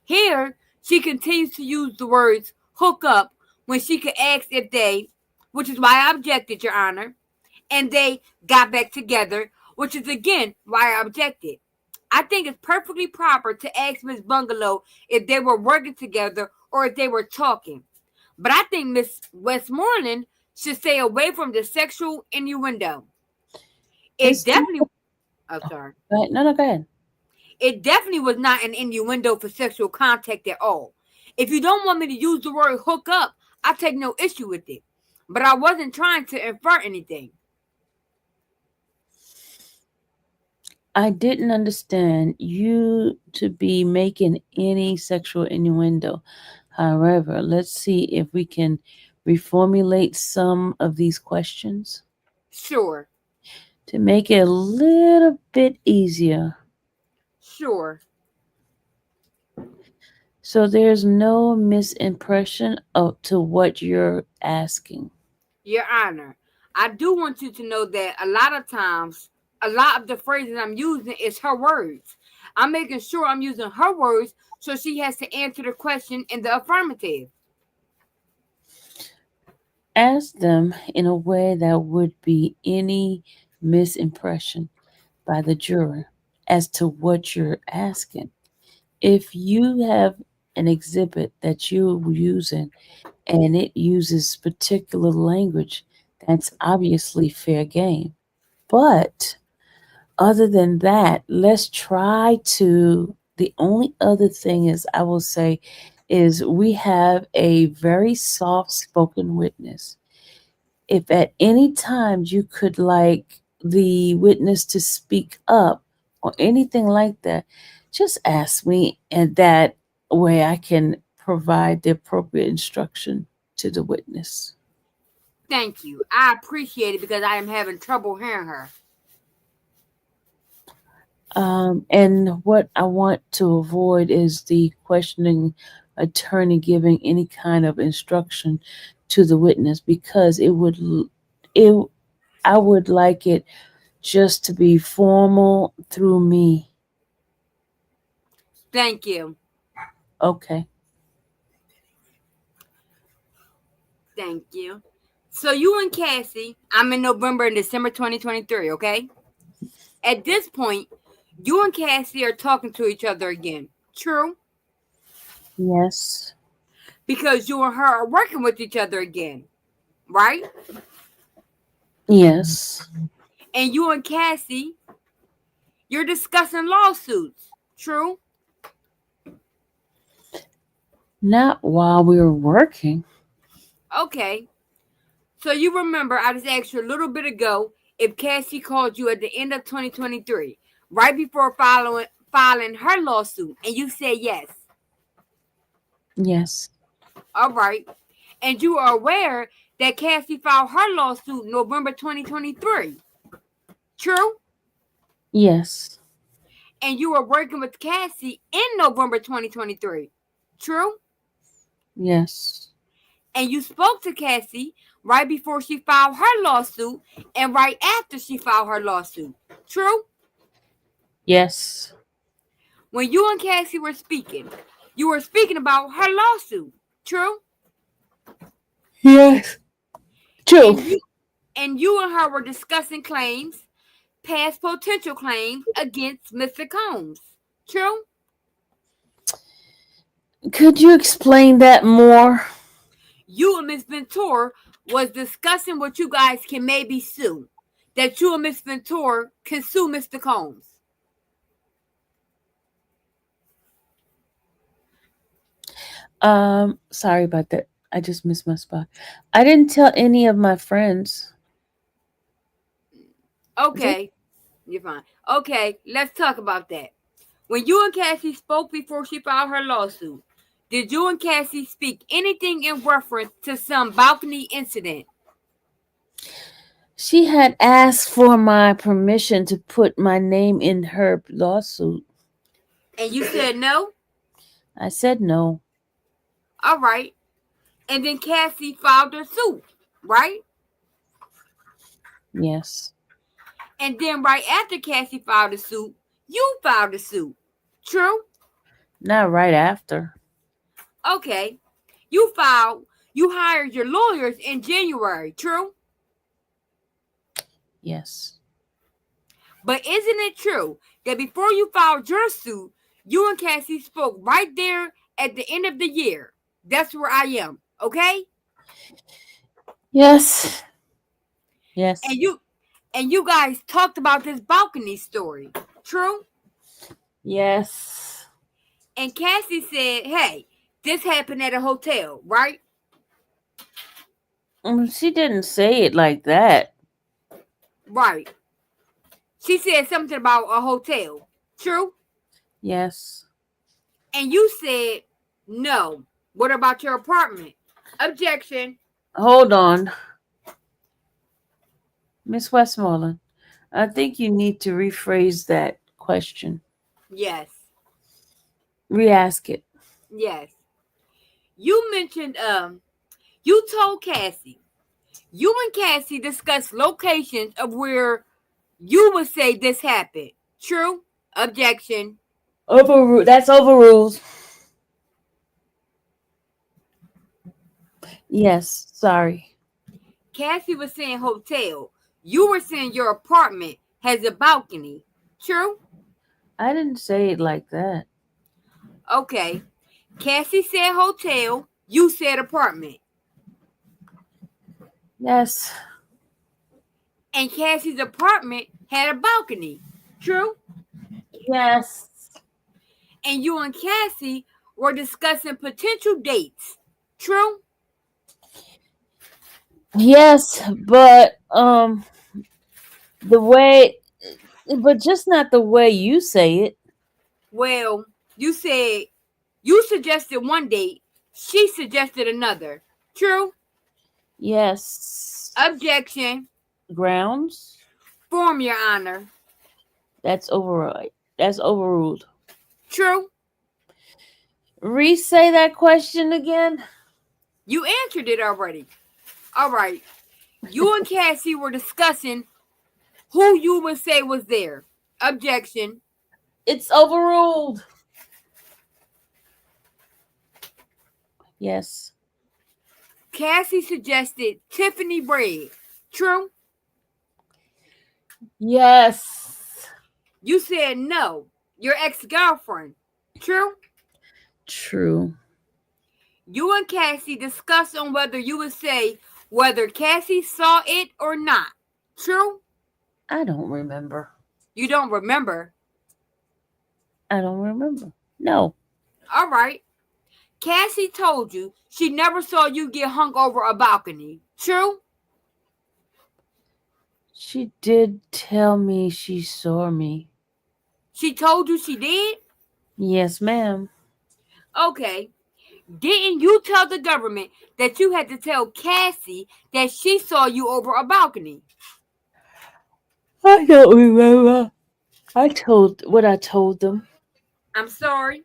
Here, she continues to use the words hook up when she could ask if they, which is why I objected, Your Honor, and they got back together, which is again why I objected. I think it's perfectly proper to ask Miss Bungalow if they were working together or if they were talking. But I think Miss Westmoreland should stay away from the sexual innuendo. It It's definitely, oh, oh, sorry. go ahead. No, go ahead. It definitely was not an innuendo for sexual contact at all. If you don't want me to use the word hook up, I take no issue with it. But I wasn't trying to infer anything. I didn't understand you to be making any sexual innuendo. However, let's see if we can reformulate some of these questions Sure, to make it a little bit easier. sure. So there's no misimpression of to what you're asking. Your Honor, I do want you to know that a lot of times, a lot of the phrases I'm using is her words. I'm making sure I'm using her words so she has to answer the question in the affirmative. Ask them in a way that would be any misimpression by the juror as to what you're asking. If you have an exhibit that you're using and it uses particular language, that's obviously fair game. But other than that, let's try to. The only other thing is, I will say, is we have a very soft spoken witness. If at any time you could like the witness to speak up or anything like that, just ask me, and that way I can provide the appropriate instruction to the witness. Thank you. I appreciate it because I am having trouble hearing her. And what I want to avoid is the questioning attorney giving any kind of instruction to the witness because it I would like it just to be formal through me. Thank you. Okay. Thank you. So you and Cassie, I'm in November and December 2023, okay? At this point, you and Cassie are talking to each other again. True? Yes. because you and her are working with each other again, right? Yes. And you and Cassie, you're discussing lawsuits. True? Not while we were working. Okay. So you remember I just asked you a little bit ago if Cassie called you at the end of 2023, right before filing her lawsuit, and you said yes. Yes. All right. And you are aware that Cassie filed her lawsuit November 2023. True? Yes. And you were working with Cassie in November 2023. True? Yes. And you spoke to Cassie right before she filed her lawsuit and right after she filed her lawsuit. True? Yes. When you and Cassie were speaking, you were speaking about her lawsuit. True? Yes. True. And you and her were discussing claims, past potential claims against Mr. Combs. True? Could you explain that more? You and Miss Ventura was discussing what you guys can maybe sue. That you and Miss Ventura can sue Mr. Combs. Sorry about that. I just missed my spot. I didn't tell any of my friends. Okay, you're fine. Okay, let's talk about that. When you and Cassie spoke before she filed her lawsuit, did you and Cassie speak anything in reference to some balcony incident? She had asked for my permission to put my name in her lawsuit. And you said no? I said no. All right. And then Cassie filed her suit, right? Yes. And then right after Cassie filed the suit, you filed the suit. True? Not right after. Okay. You hired your lawyers in January. True? Yes. But isn't it true that before you filed your suit, you and Cassie spoke right there at the end of the year? That's where I am. Okay? Yes. Yes. And you guys talked about this balcony story. True? Yes. And Cassie said, hey, this happened at a hotel, right? She didn't say it like that. Right. She said something about a hotel. True? Yes. And you said, no. What about your apartment? Objection. Hold on. Miss Westmoreland, I think you need to rephrase that question. Yes. Re-ask it. Yes. You mentioned, you told Cassie. You and Cassie discussed locations of where you would say this happened. True? Objection. Overruled. That's overruled. Yes. Sorry. Cassie was saying hotel. You were saying your apartment has a balcony. True? I didn't say it like that. Okay. Cassie said hotel. You said apartment. Yes. And Cassie's apartment had a balcony. True? Yes. And you and Cassie were discussing potential dates. True? Yes, but the way, but just not the way you say it. Well, you said you suggested one date. She suggested another. True? Yes. Objection. Grounds. Form, Your Honor. That's overruled. That's overruled. True? Re-say that question again. You answered it already. All right. You and Cassie were discussing who you would say was there. Objection. It's overruled. Yes. Cassie suggested Tiffany Bread. True? Yes. You said no. Your ex-girlfriend. True? True. You and Cassie discussed on whether you would say whether Cassie saw it or not. True? I don't remember. You don't remember? I don't remember. No. All right. Cassie told you she never saw you get hung over a balcony. True? She did tell me she saw me. She told you she did? Yes, ma'am. Okay. Didn't you tell the government that you had to tell Cassie that she saw you over a balcony? I don't remember. I told what I told them. I'm sorry.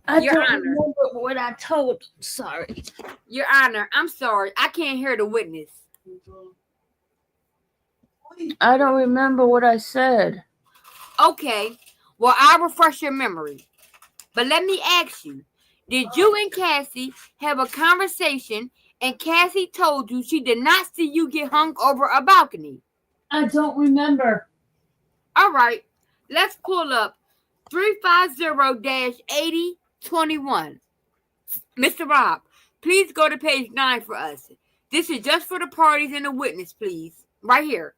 I Your don't Honor. remember what I told. Sorry. Your Honor, I'm sorry. I can't hear the witness. I don't remember what I said. Okay. Well, I'll refresh your memory. But let me ask you, did you and Cassie have a conversation and Cassie told you she did not see you get hung over a balcony? I don't remember. All right. Let's pull up 350-8021. Mr. Rob, please go to page 9 for us. This is just for the parties and the witness, please. Right here.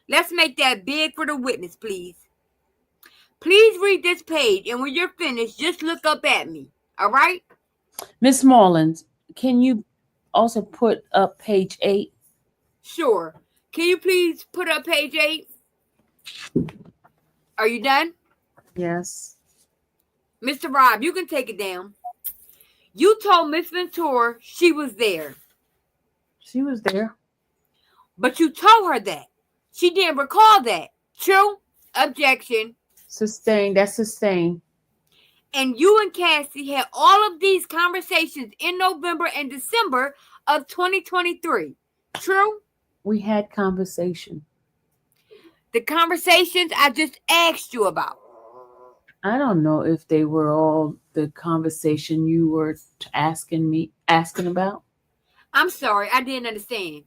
Let's make that big for the witness, please. Please read this page, and when you're finished, just look up at me. All right? Miss Moreland, can you also put up page 8? Sure. Can you please put up page 8? Are you done? Yes. Mr. Rob, you can take it down. You told Miss Ventura she was there. She was there. But you told her that. She didn't recall that. True? Objection. Sustained. That's sustained. And you and Cassie had all of these conversations in November and December of 2023. True? We had conversation. The conversations I just asked you about. I don't know if they were all the conversation you were asking about. I'm sorry, I didn't understand.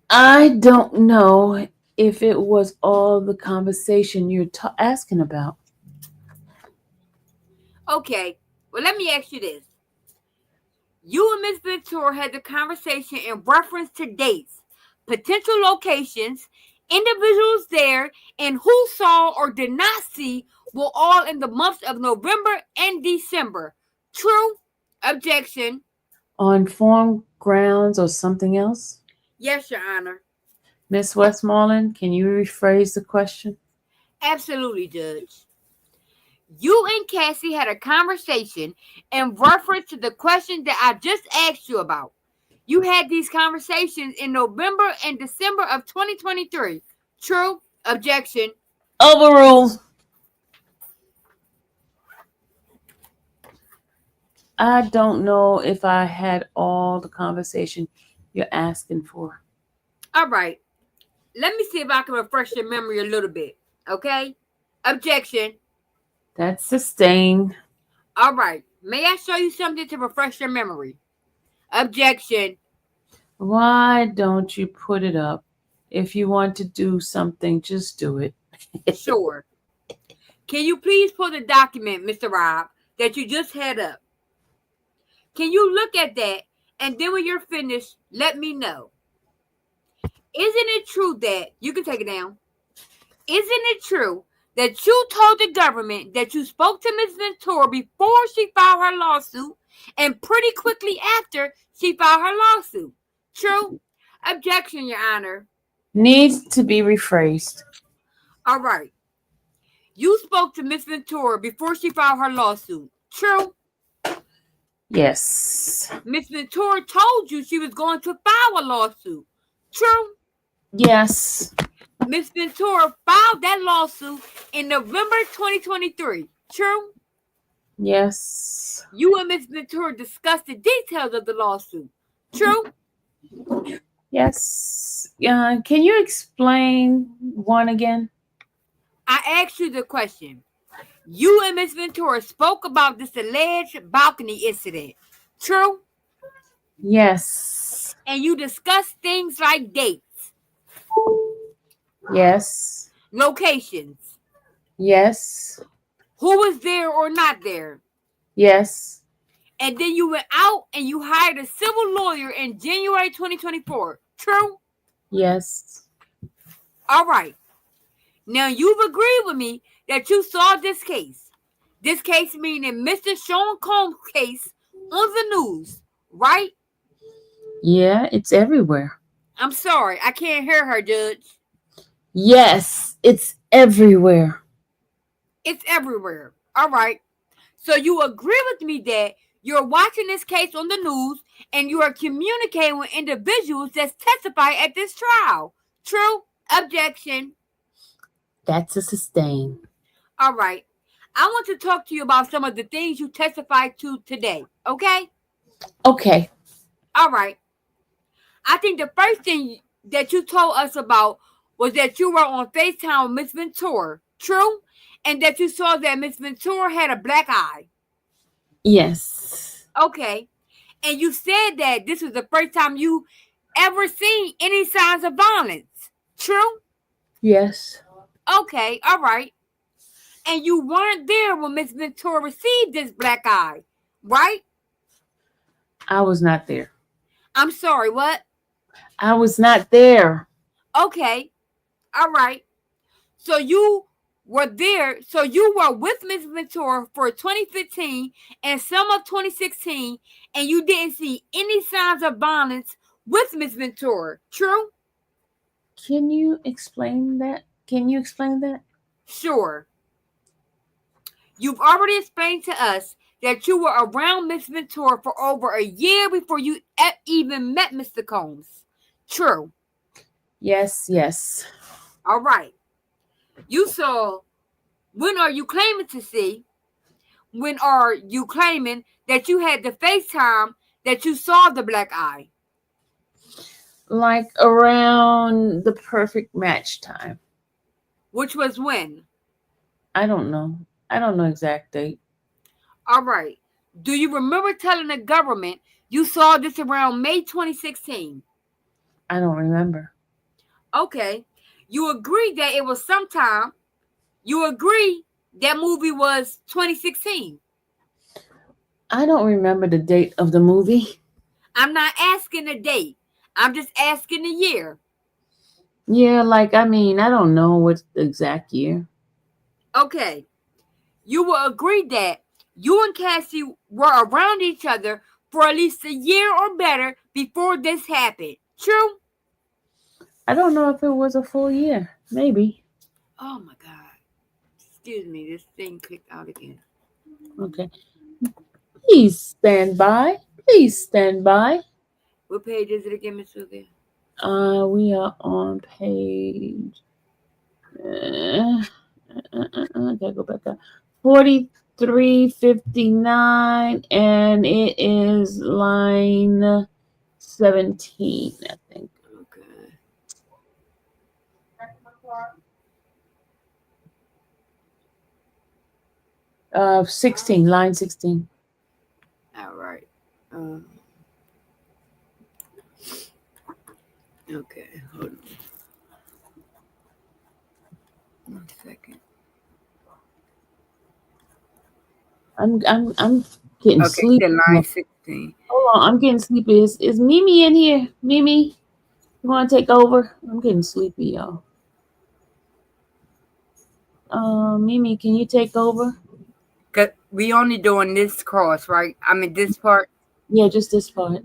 I don't know if it was all the conversation you're asking about. Okay, well, let me ask you this. You and Miss Ventura had the conversation in reference to dates, potential locations, individuals there, and who saw or did not see were all in the months of November and December. True? Objection. On form grounds or something else? Yes, Your Honor. Miss Westmoreland, can you rephrase the question? Absolutely, Judge. You and Cassie had a conversation in reference to the question that I just asked you about. You had these conversations in November and December of 2023. True? Objection. Overruled. I don't know if I had all the conversation you're asking for. All right. Let me see if I can refresh your memory a little bit. Okay? Objection. That's sustained. All right. May I show you something to refresh your memory? Objection. Why don't you put it up? If you want to do something, just do it. Sure. Can you please pull the document, Mr. Rob, that you just had up? Can you look at that, and then when you're finished, let me know? Isn't it true that, you can take it down, isn't it true that you told the government that you spoke to Ms. Ventura before she filed her lawsuit and pretty quickly after she filed her lawsuit? True? Objection, Your Honor. Needs to be rephrased. All right. You spoke to Ms. Ventura before she filed her lawsuit. True? Yes. Ms. Ventura told you she was going to file a lawsuit. True? Yes. Ms. Ventura filed that lawsuit in November 2023. True? Yes. You and Ms. Ventura discussed the details of the lawsuit. True? Yes. Can you explain one again? I asked you the question. You and Ms. Ventura spoke about this alleged balcony incident. True? Yes. And you discussed things like dates, Yes. locations, Yes. who was there or not there, Yes. And then you went out and you hired a civil lawyer in January 2024. True? Yes. All right. Now you've agreed with me that you saw this case. This case meaning Mr. Sean Combs' case on the news, right? Yeah, it's everywhere. I'm sorry, I can't hear her, Judge. Yes, it's everywhere. It's everywhere. All right. So you agree with me that you're watching this case on the news and you are communicating with individuals that testify at this trial. True? Objection. That's a sustain. All right. I want to talk to you about some of the things you testified to today. Okay? Okay. All right. I think the first thing that you told us about was that you were on FaceTime with Miss Ventura. True? And that you saw that Miss Ventura had a black eye. Yes. Okay. And you said that this was the first time you ever seen any signs of violence. True? Yes. Okay. All right. And you weren't there when Miss Ventura received this black eye, right? I was not there. I'm sorry, what? I was not there. Okay. All right. So you were there. So you were with Miss Ventura for 2015 and some of 2016, and you didn't see any signs of violence with Miss Ventura. True? Can you explain that? Can you explain that? Sure. You've already explained to us that you were around Miss Ventura for over a year before you even met Mr. Combs. True. Yes, yes. All right. You saw, when are you claiming to see? When are you claiming that you had the FaceTime that you saw the black eye? Like around the perfect match time. Which was when? I don't know. I don't know exact date. All right. Do you remember telling the government you saw this around May 2016? I don't remember. Okay. You agree that it was sometime. You agree that movie was 2016. I don't remember the date of the movie. I'm not asking the date. I'm just asking the year. Yeah, like I mean, I don't know what's the exact year. Okay. You will agree that you and Cassie were around each other for at least a year or better before this happened. True? I don't know if it was a full year. Maybe. Oh my God. Excuse me, this thing clicked out again. Okay. Please stand by. Please stand by. What page is it again, Miss Sylvia? We are on page. Gotta go back up. 4359, and it is line 17, I think. Okay. 16, line 16. All right. Okay. Hold on. 1 second. I'm getting Okay, sleepy. the line 16. Hold on, I'm getting sleepy. Is Mimi in here? Mimi, you want to take over? I'm getting sleepy, y'all. Mimi, can you take over? Cause we only doing this cross, right? I mean this part. Yeah, just this part.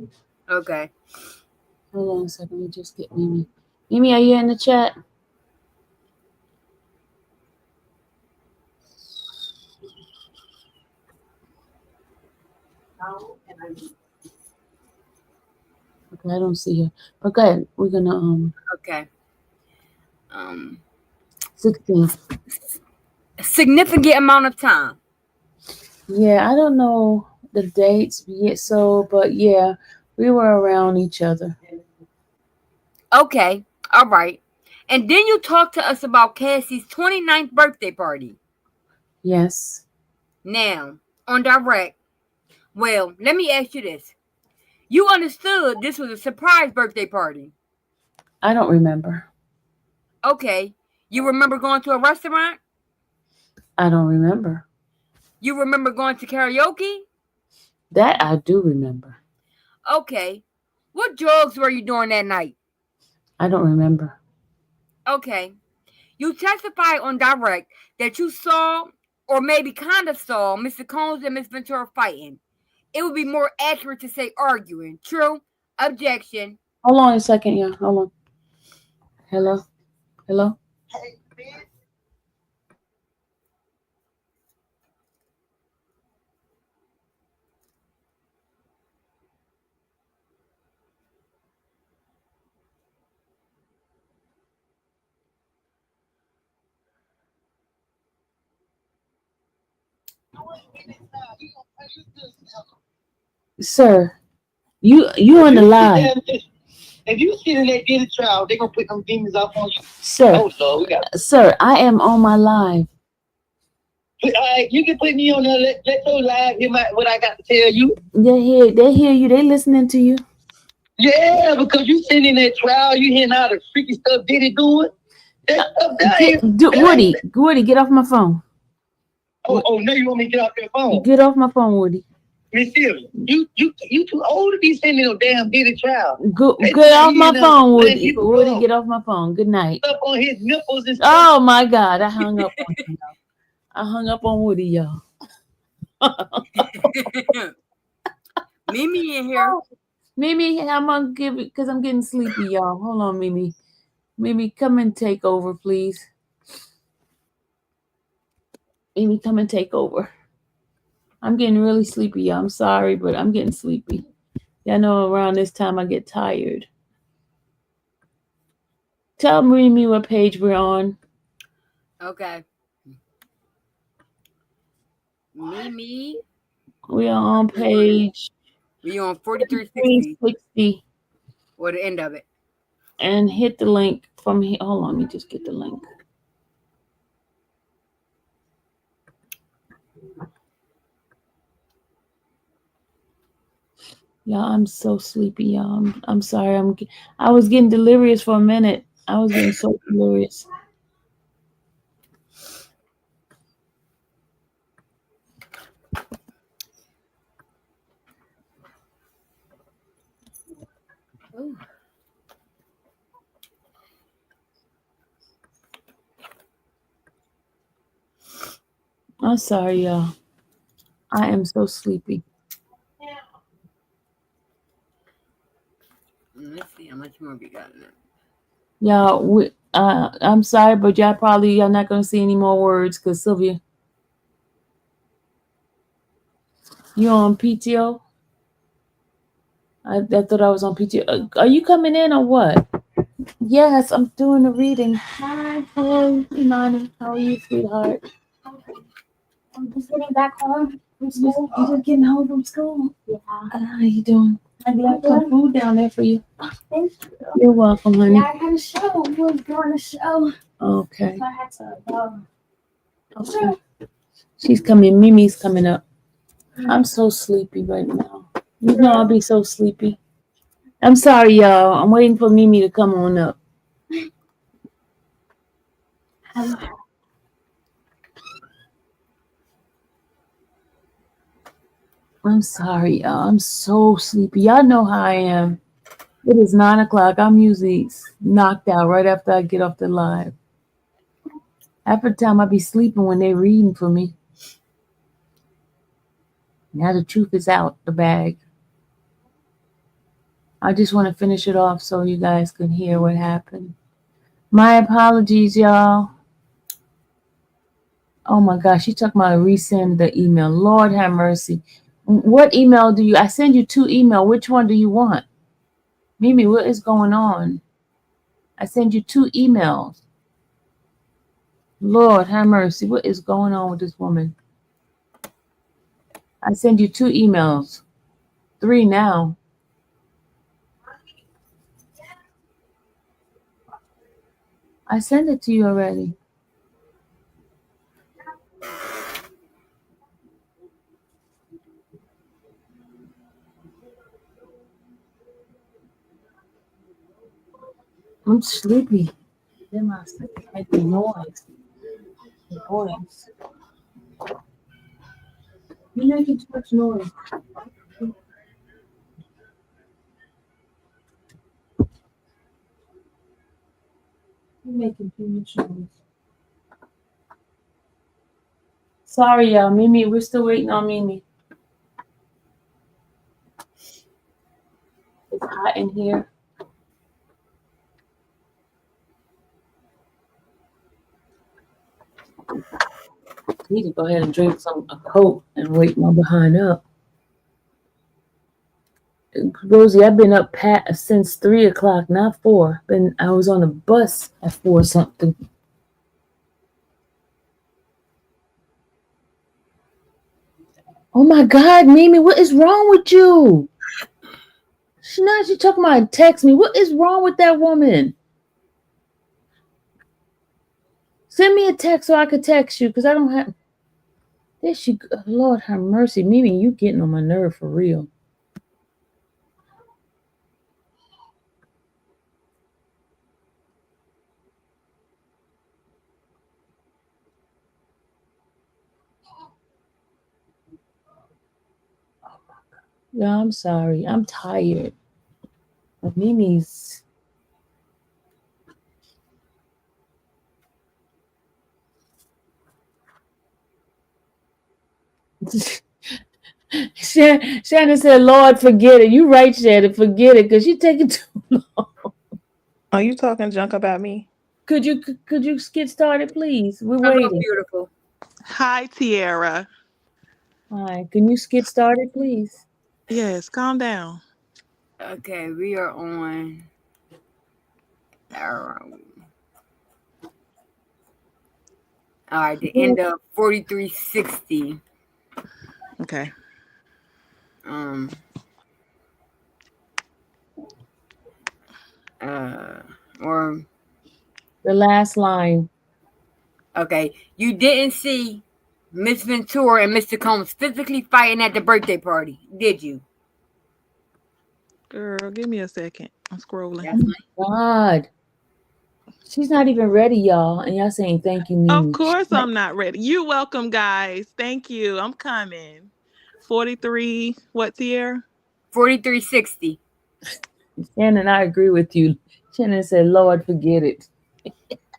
Okay. Hold on a second. Let me just get Mimi. Mimi, are you in the chat? Okay, I don't see her. But go ahead. We're gonna Okay. 16. Significant amount of time. Yeah, I don't know the dates yet, but yeah, we were around each other. Okay. All right. And then you talked to us about Cassie's 29th birthday party. Yes. Now, on direct. Well, let me ask you this. You understood this was a surprise birthday party. I don't remember. Okay. You remember going to a restaurant? I don't remember. You remember going to karaoke? That I do remember. Okay. What drugs were you doing that night? I don't remember. Okay. You testified on direct that you saw, or maybe kind of saw, Mr. Combs and Miss Ventura fighting. It would be more accurate to say arguing. True? Objection. Hold on a second, yeah. Hold on. Hello? Hello? Sir, you on the line. If you sit in that daily trial, they're gonna put them demons up on you. Sir, Oh Lord, we got. sir, I am on my live. All right, you can put me on there. Let your live hear what I got to tell you. They hear you, they listening to you. Yeah, because you sitting in that trial, you hearing all the freaky stuff Diddy doing. That stuff Woody, get off my phone. Oh, no, you want me to get off your phone? Get off my phone, Woody. Miss Sylvia, you too old to be sitting in no damn Diddy trial. Get off my phone, Woody. Woody, get off my phone. Good night. Up on his nipples and stuff. Oh my God, I hung up on you. I hung up on Woody, y'all. Mimi in here. Mimi, I'm gonna give it because I'm getting sleepy, y'all. Hold on, Mimi. Mimi, come and take over, please. Mimi, come and take over. I'm getting really sleepy, y'all. I'm sorry, but I'm getting sleepy. Y'all know around this time I get tired. Tell Mimi what page we're on. Okay. Mimi. We are on page. We on 4360. 60. Or the end of it. And hit the link from here. Hold on, let me just get the link. Y'all, I'm so sleepy, y'all. I'm sorry. I was getting delirious for a minute. I was getting so delirious. Ooh. I'm sorry, y'all. I am so sleepy. Let's see how much more we got in it. Y'all, I'm sorry, but y'all not gonna see any more words because Sylvia, you on PTO? I thought I was on PTO. Are you coming in or what? Yes, I'm doing the reading. Hi, hello, Imani. How are you, sweetheart? I'm just getting back home from school. You just getting home from school? Yeah. How you doing? I left some food down there for you. Thank you. You're welcome, honey. Yeah, I had a show. We were doing a show. Okay. So I had to go. Okay. She's coming. Mimi's coming up. I'm so sleepy right now. You know I'll be so sleepy. I'm sorry, y'all. I'm waiting for Mimi to come on up. I'm sorry, y'all. I'm so sleepy. Y'all know how I am. It is 9 o'clock. I'm usually knocked out right after I get off the live. Half the time I be sleeping when they're reading for me. Now the truth is out the bag. I just want to finish it off so you guys can hear what happened. My apologies, y'all. Oh my gosh, she talking about resend the email. Lord have mercy. What email do you? I send you 2 emails. Which one do you want? Mimi, what is going on? I send you 2 emails. Lord have mercy. What is going on with this woman? I send you 2 emails. 3 now. I sent it to you already. I'm sleepy. Then I sleep. Make the noise. The noise. You're making too much noise. You're making too much noise. Sorry, y'all. Mimi, we're still waiting on Mimi. It's hot in here. I need to go ahead and drink a Coke and wake my behind up. Rosie, I've been up since 3 o'clock, not 4. I was on a bus at 4 something. Oh my God, Mimi, what is wrong with you? She talking about text me. What is wrong with that woman? Send me a text so I could text you, because I don't have. There she go. Lord have mercy, Mimi, you getting on my nerve for real. Yeah, I'm sorry. I'm tired. But Mimi's. Shannon said, Lord, forget it. You right, Shannon, forget it, because you taking too long. Are you talking junk about me? Could you get started, please? We're Hello, waiting. beautiful. Hi, Tiara. Hi. Can you get started, please? Yes, calm down. Okay, we are on. All right, the end of 4360. Okay. Or The last line. okay, you didn't see Miss Ventura and Mr. Combs physically fighting at the birthday party, did you? Girl, give me a second. I'm scrolling. That's God. She's not even ready, y'all. And y'all saying thank you, Mimi. Of course I'm not ready. You're welcome, guys. Thank you. I'm coming. 43, what, Tiara? 4360. Shannon, I agree with you. Shannon said, Lord, forget it.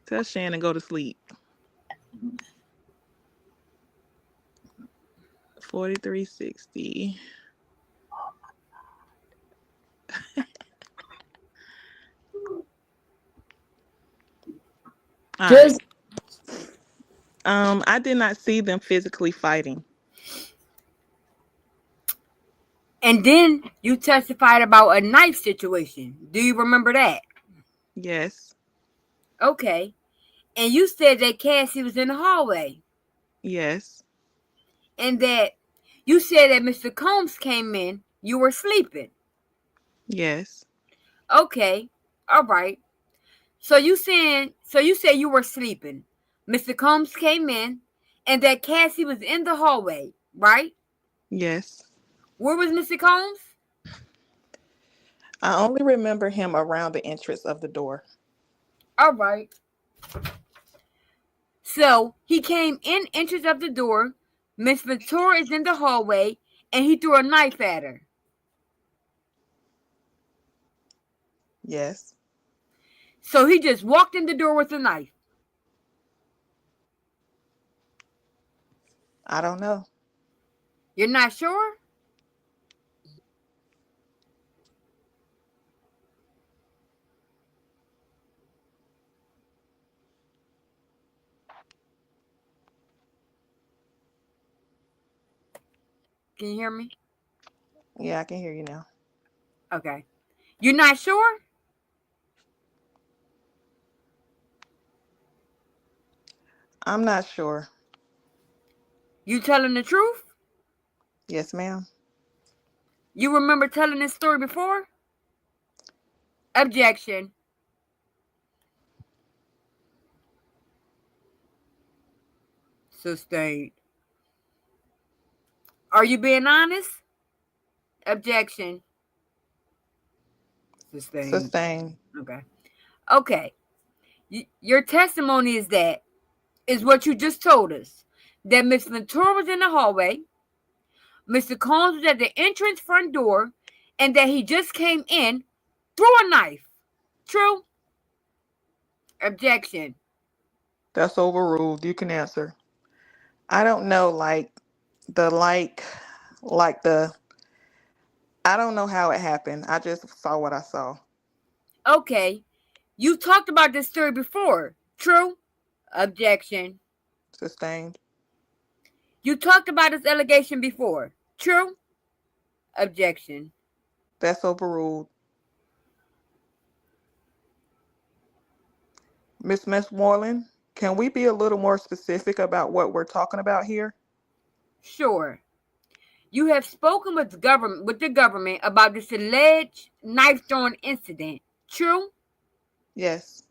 Tell Shannon go to sleep. 4360. Just I did not see them physically fighting. And then you testified about a knife situation. Do you remember that? Yes. Okay. And you said that Cassie was in the hallway. Yes. And that you said that Mr. Combs came in, you were sleeping. Yes. Okay. All right. So you said you were sleeping. Mr. Combs came in and that Cassie was in the hallway, right? Yes. Where was Mr. Combs? I only remember him around the entrance of the door. All right. So he came in entrance of the door. Miss Ventura is in the hallway and he threw a knife at her. Yes. So he just walked in the door with a knife. I don't know. You're not sure? Can you hear me? Yeah, I can hear you now. Okay. You're not sure? I'm not sure. You telling the truth? Yes, ma'am. You remember telling this story before? Objection. Sustained. Are you being honest? Objection. Sustained. Sustained. Okay. Okay. Your testimony is what you just told us. That Miss Ventura was in the hallway. Mr. Combs was at the entrance front door and that he just came in through a knife. True? Objection. That's overruled. You can answer. I don't know, the like the I don't know how it happened. I just saw what I saw. Okay. You talked about this story before. True? Objection. Sustained. You talked about this allegation before. True? Objection. That's overruled. Miss Westmoreland, can we be a little more specific about what we're talking about here? Sure. You have spoken with the government about this alleged knife throwing incident. True? Yes.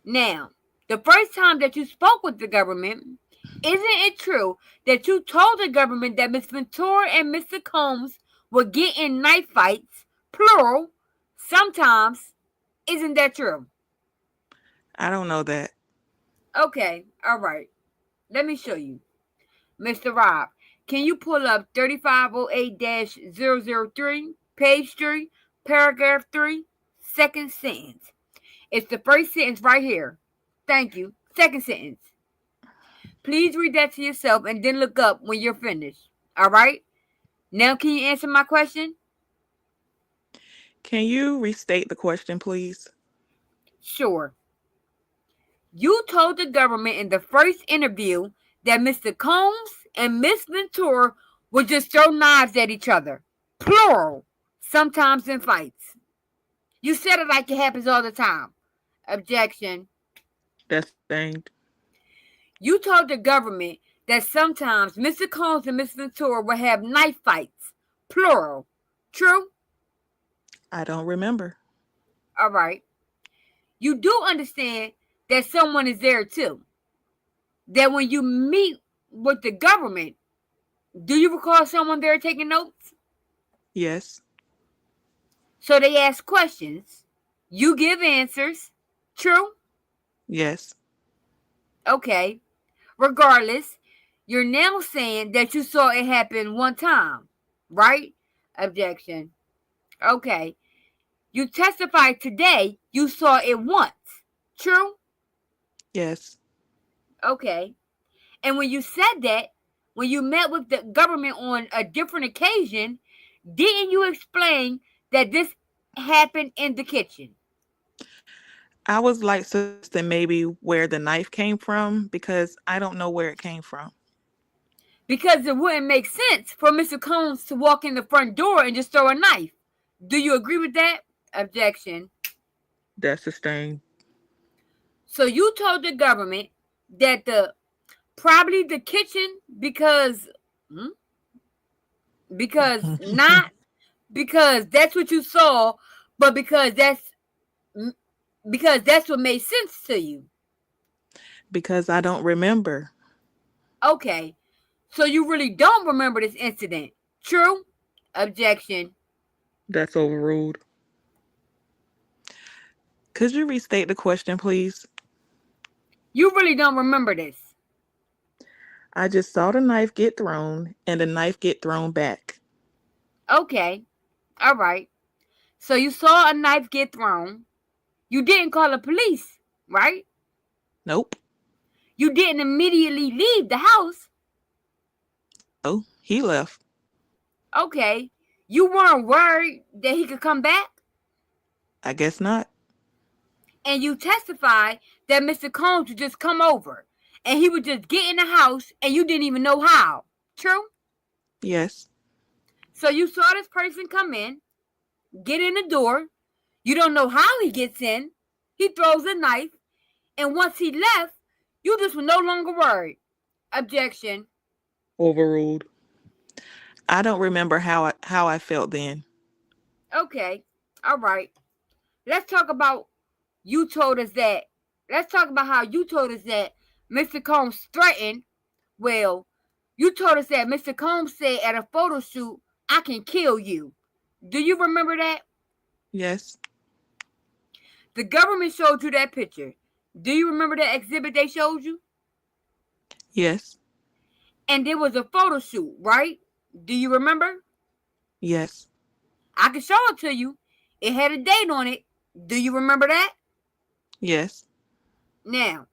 Now, the first time that you spoke with the government, isn't it true that you told the government that Miss Ventura and Mr. Combs would get in knife fights, plural, sometimes? Isn't that true? I don't know that. Okay, all right. Let me show you. Mr. Rob, can you pull up 3508-003, page 3, paragraph 3, second sentence? It's the first sentence right here. Thank you. Second sentence. Please read that to yourself and then look up when you're finished. All right? Now, can you answer my question? Can you restate the question, please? Sure. You told the government in the first interview that Mr. Combs and Miss Ventura would just throw knives at each other. Plural. Sometimes in fights. You said it like it happens all the time. Objection. That's sustained. You told the government that sometimes Mr. Combs and Miss Ventura would have knife fights. Plural. True? I don't remember. All right. You do understand that someone is there too. That when you meet with the government, do you recall someone there taking notes? Yes. So they ask questions. You give answers. True? Yes. Okay. Regardless, you're now saying that you saw it happen one time, right? Objection. Okay. You testified today you saw it once. True? Yes. Okay. And when you said that, when you met with the government on a different occasion, didn't you explain that this happened in the kitchen? I was like suggesting maybe where the knife came from because I don't know where it came from. Because it wouldn't make sense for Mr. Combs to walk in the front door and just throw a knife. Do you agree with that? Objection. That's sustained. So you told the government that probably the kitchen because not because that's what you saw, but because that's what made sense to you. Because I don't remember. Okay. So you really don't remember this incident. True? Objection. That's overruled. Could you restate the question, please? You really don't remember this. I just saw the knife get thrown and the knife get thrown back. Okay. All right. So you saw a knife get thrown. You didn't call the police, right? Nope. You didn't immediately leave the house. Oh, he left. Okay. You weren't worried that he could come back? I guess not. And you testified that Mr. Combs would just come over and he would just get in the house and you didn't even know how. True? Yes. So you saw this person come in, get in the door. You don't know how he gets in. He throws a knife. And once he left, you just were no longer worried. Objection. Overruled. I don't remember how I felt then. Okay. All right. Let's talk about you told us that. Let's talk about how you told us that Mr. Combs threatened. Well, you told us that Mr. Combs said at a photo shoot, I can kill you. Do you remember that? Yes. The government showed you that picture. Do you remember that exhibit they showed you? Yes. and there was a photo shoot, right? Do you remember? Yes. I can show it to you. It had a date on it. Do you remember that? Yes. Now,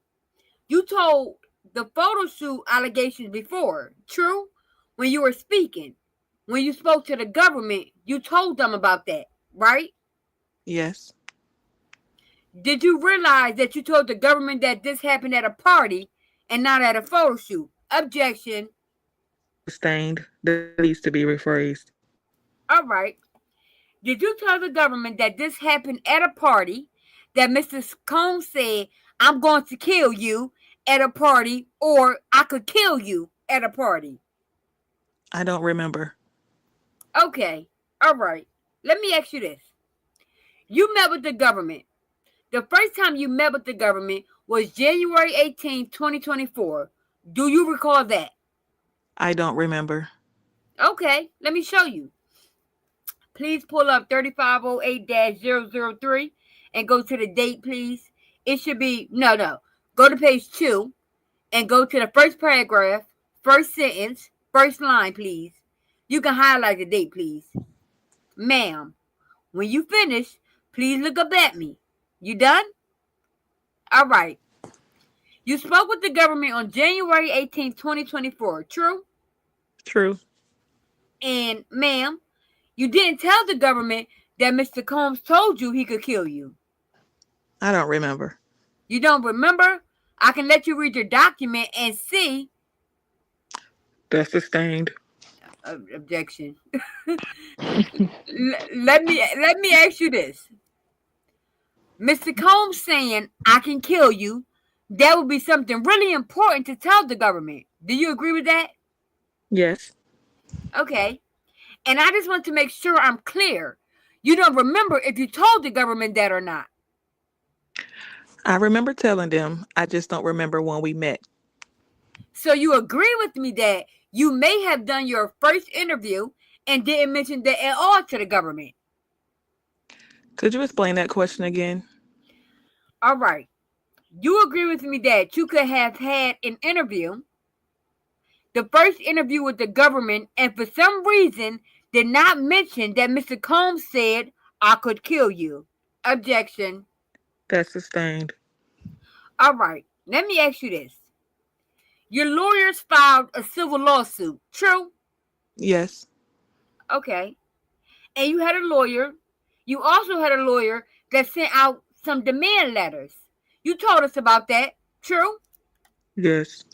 you told the photo shoot allegations before, true? When you were speaking, when you spoke to the government, you told them about that, right? Yes. Did you realize that you told the government that this happened at a party and not at a photo shoot? Objection. Sustained. That needs to be rephrased. All right. Did you tell the government that this happened at a party, that Mr. Combs said, I'm going to kill you at a party, or I could kill you at a party? I don't remember. Okay. All right. Let me ask you this. You met with the government. The first time you met with the government was January 18th, 2024. Do you recall that? I don't remember. Okay. Let me show you. Please pull up 3508-003 and go to the date, please. It should be, no. Go to page 2 and go to the first paragraph, first sentence, first line, please. You can highlight the date, please. Ma'am, when you finish, please look up at me. You done? All right. You spoke with the government on January 18th, 2024, true? True. And, ma'am, you didn't tell the government that Mr. Combs told you he could kill you. I don't remember. You don't remember? I can let you read your document and see. That's sustained. Objection. Let me ask you this. Mr. Combs saying, I can kill you, that would be something really important to tell the government. Do you agree with that? Yes. Okay. And I just want to make sure I'm clear. You don't remember if you told the government that or not. I remember telling them. I just don't remember when we met. So you agree with me that you may have done your first interview and didn't mention that at all to the government. Could you explain that question again? All right. You agree with me that you could have had an interview, the first interview with the government, and for some reason did not mention that Mr. Combs said, I could kill you. Objection. That's sustained. All right. Let me ask you this. Your lawyers filed a civil lawsuit, true? Yes. Okay. And you had a lawyer. You also had a lawyer that sent out some demand letters. You told us about that, true? Yes.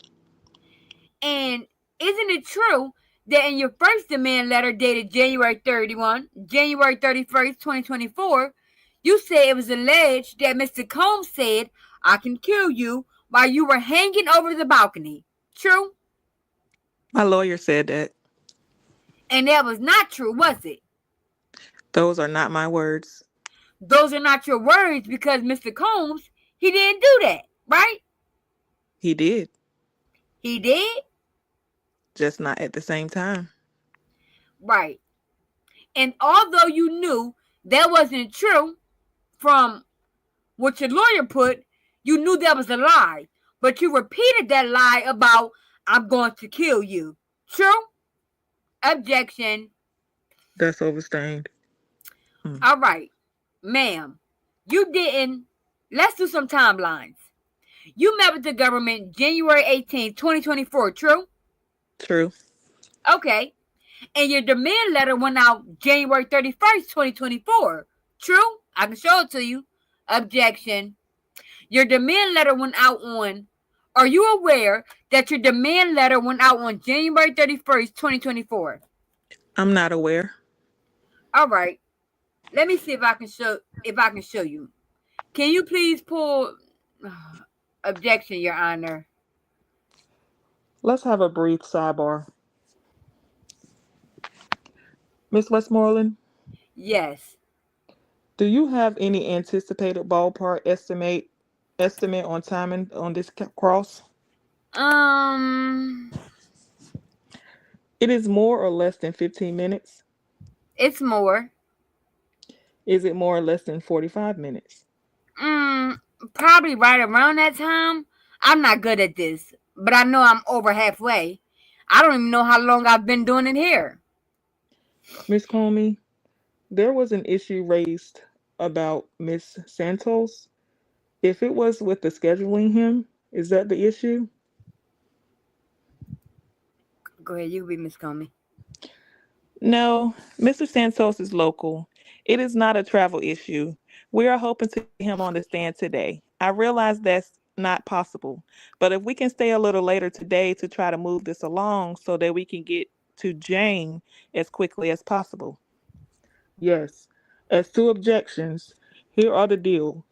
And isn't it true that in your first demand letter dated January 31st, 2024, you said it was alleged that Mr. Combs said, I can kill you while you were hanging over the balcony. True? My lawyer said that. And that was not true, was it? Those are not my words. Those are not your words because Mr. Combs, he didn't do that, right? He did. He did? Just not at the same time. Right. And although you knew that wasn't true from what your lawyer put, you knew that was a lie. But you repeated that lie about, I'm going to kill you. True? Objection. That's overstained. All right. Ma'am, you didn't. Let's do some timelines. You met with the government January 18th, 2024. True? True. Okay. And your demand letter went out January 31st, 2024. True? I can show it to you. Objection. Your demand letter went out on. Are you aware that your demand letter went out on January 31st, 2024? I'm not aware. All right. Let me see if I can show you. Can you please pull objection, Your Honor? Let's have a brief sidebar. Miss Westmoreland, Yes. do you have any anticipated ballpark estimate on timing on this cross? It is more or less than 15 minutes? It's more. Is it more or less than 45 minutes? Probably right around that time. I'm not good at this, but I know I'm over halfway. I don't even know how long I've been doing it here. Miss Comey, there was an issue raised about Miss Santos. If it was with the scheduling him, is that the issue? Go ahead, you be Miss Comey. No, Mr. Santos is local. It is not a travel issue. We are hoping to get him on the stand today. I realize that's not possible, but if we can stay a little later today to try to move this along so that we can get to Jane as quickly as possible. Yes. As to objections, Here's are the deal.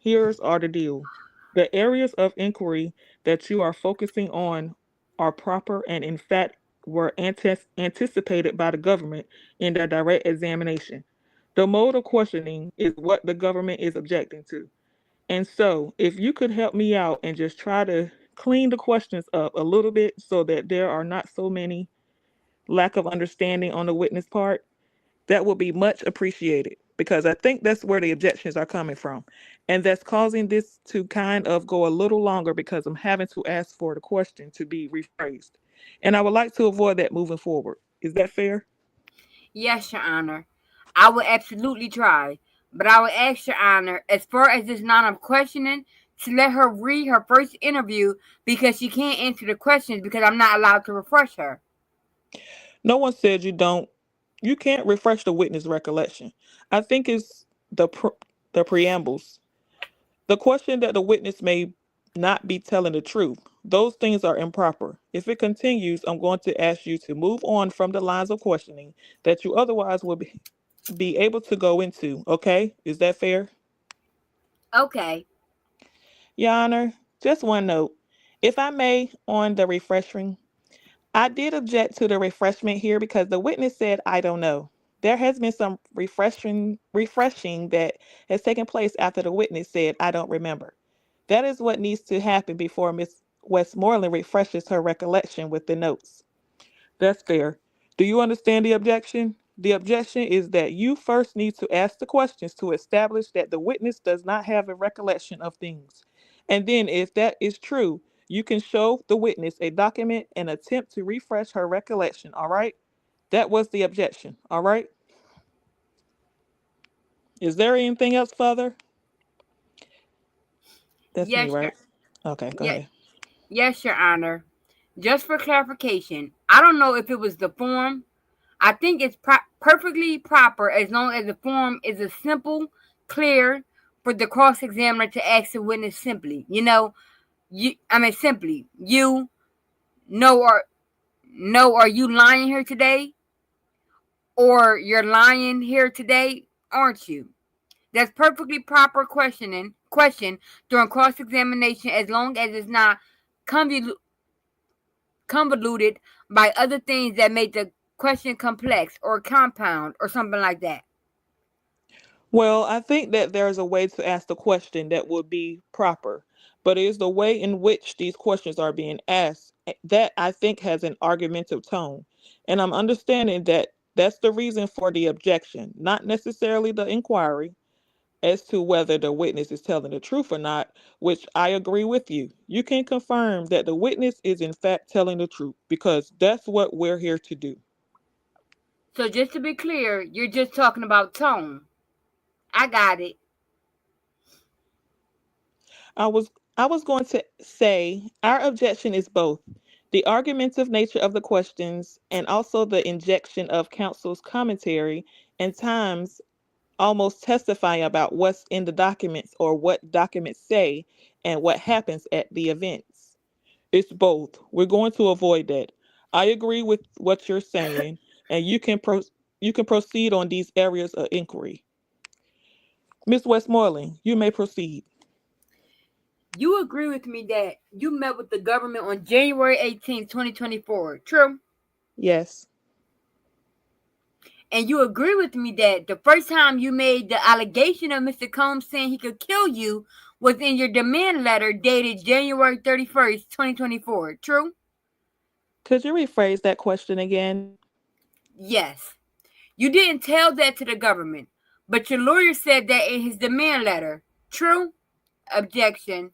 The areas of inquiry that you are focusing on are proper and in fact were anticipated by the government in their direct examination. The mode of questioning is what the government is objecting to. And so, if you could help me out and just try to clean the questions up a little bit so that there are not so many lack of understanding on the witness part, that will be much appreciated because I think that's where the objections are coming from. And that's causing this to kind of go a little longer because I'm having to ask for the question to be rephrased. And I would like to avoid that moving forward. Is that fair? Yes, Your Honor. I will absolutely try. But I will ask Your Honor, as far as this line of questioning, to let her read her first interview because she can't answer the questions because I'm not allowed to refresh her. No one said you can't refresh the witness recollection. I think it's the preambles. The question that the witness may not be telling the truth. Those things are improper. If it continues, I'm going to ask you to move on from the lines of questioning that you otherwise will be able to go into. Okay? Is that fair? Okay. Your Honor, just one note. If I may, on the refreshing, I did object to the refreshment here because the witness said, I don't know. There has been some refreshing that has taken place after the witness said, I don't remember. That is what needs to happen before Miss Westmoreland refreshes her recollection with the notes. That's fair. Do you understand the objection? The objection is that you first need to ask the questions to establish that the witness does not have a recollection of things. And then, if that is true, you can show the witness a document and attempt to refresh her recollection. All right? That was the objection. All right? Is there anything else further? That's me, Yes, right? Okay, go yes, ahead. yes, Your Honor. Just for clarification, I don't know if it was the form. I think it's perfectly proper as long as the form is a simple, clear for the cross examiner to ask the witness simply. Simply. You know or no, are you lying here today? Or you're lying here today, aren't you? That's perfectly proper question during cross examination as long as it's not convoluted by other things that make the question complex or compound or something like that. Well, I think that there's a way to ask the question that would be proper, but it is the way in which these questions are being asked that I think has an argumentative tone. And I'm understanding that that's the reason for the objection, not necessarily the inquiry as to whether the witness is telling the truth or not, which I agree with you. You can confirm that the witness is in fact telling the truth because that's what we're here to do. So just to be clear, you're just talking about tone. I got it. I was I was going to say our objection is both the argumentative nature of the questions and also the injection of counsel's commentary and times almost testifying about what's in the documents or what documents say and what happens at the events. It's both. We're going to avoid that. I agree with what you're saying, and you can proceed on these areas of inquiry. Miss Westmoreland, you may proceed. You agree with me that you met with the government on January 18th, 2024, true? Yes. And you agree with me that the first time you made the allegation of Mr. Combs saying he could kill you was in your demand letter dated January 31st, 2024, true? Could you rephrase that question again? Yes. You didn't tell that to the government, but your lawyer said that in his demand letter, true? Objection.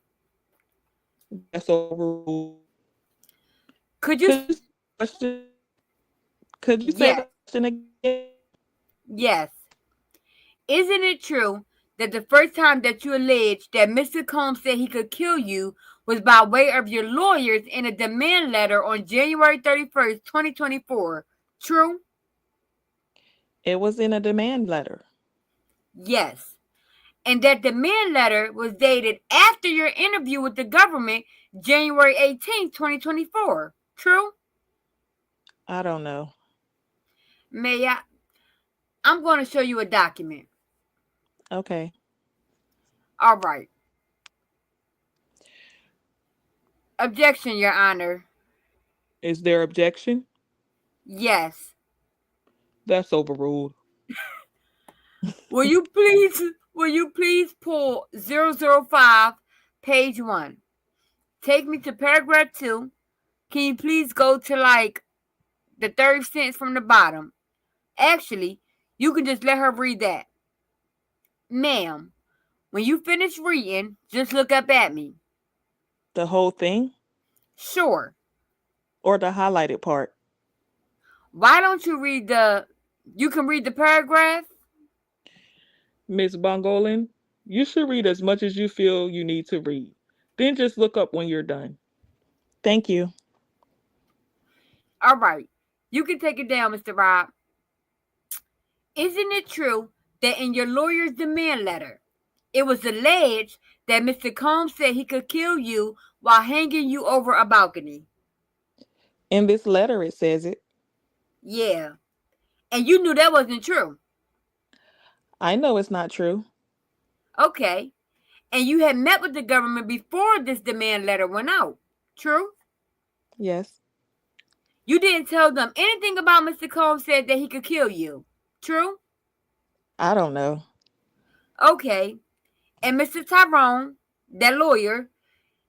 That's overruled. Could you Could you say the question? Could you say Yes. the question again? Yes. Isn't it true that the first time that you alleged that Mr. Combs said he could kill you was by way of your lawyers in a demand letter on January 31st, 2024? True? It was in a demand letter. Yes. And that demand letter was dated after your interview with the government, January 18th, 2024. True? I don't know. May I? I'm going to show you a document. Okay. All right. Objection, Your Honor. Is there objection? Yes. That's overruled. Will you please pull 005, page 1? Take me to paragraph 2. Can you please go to like the third sentence from the bottom? Actually, you can just let her read that. Ma'am, when you finish reading, just look up at me. The whole thing Sure. or the highlighted part? Why don't you you can read the paragraph? Miss Bongolin, you should read as much as you feel you need to read. Then just look up when you're done. Thank you. All right. You can take it down, Mr. Rob. Isn't it true that in your lawyer's demand letter, it was alleged that Mr. Combs said he could kill you while hanging you over a balcony? In this letter, it says it. Yeah. And you knew that wasn't true. I know it's not true. Okay. And you had met with the government before this demand letter went out. True? Yes. You didn't tell them anything about Mr. Combs said that he could kill you. True? I don't know. Okay. And Mr. Tyrone, that lawyer,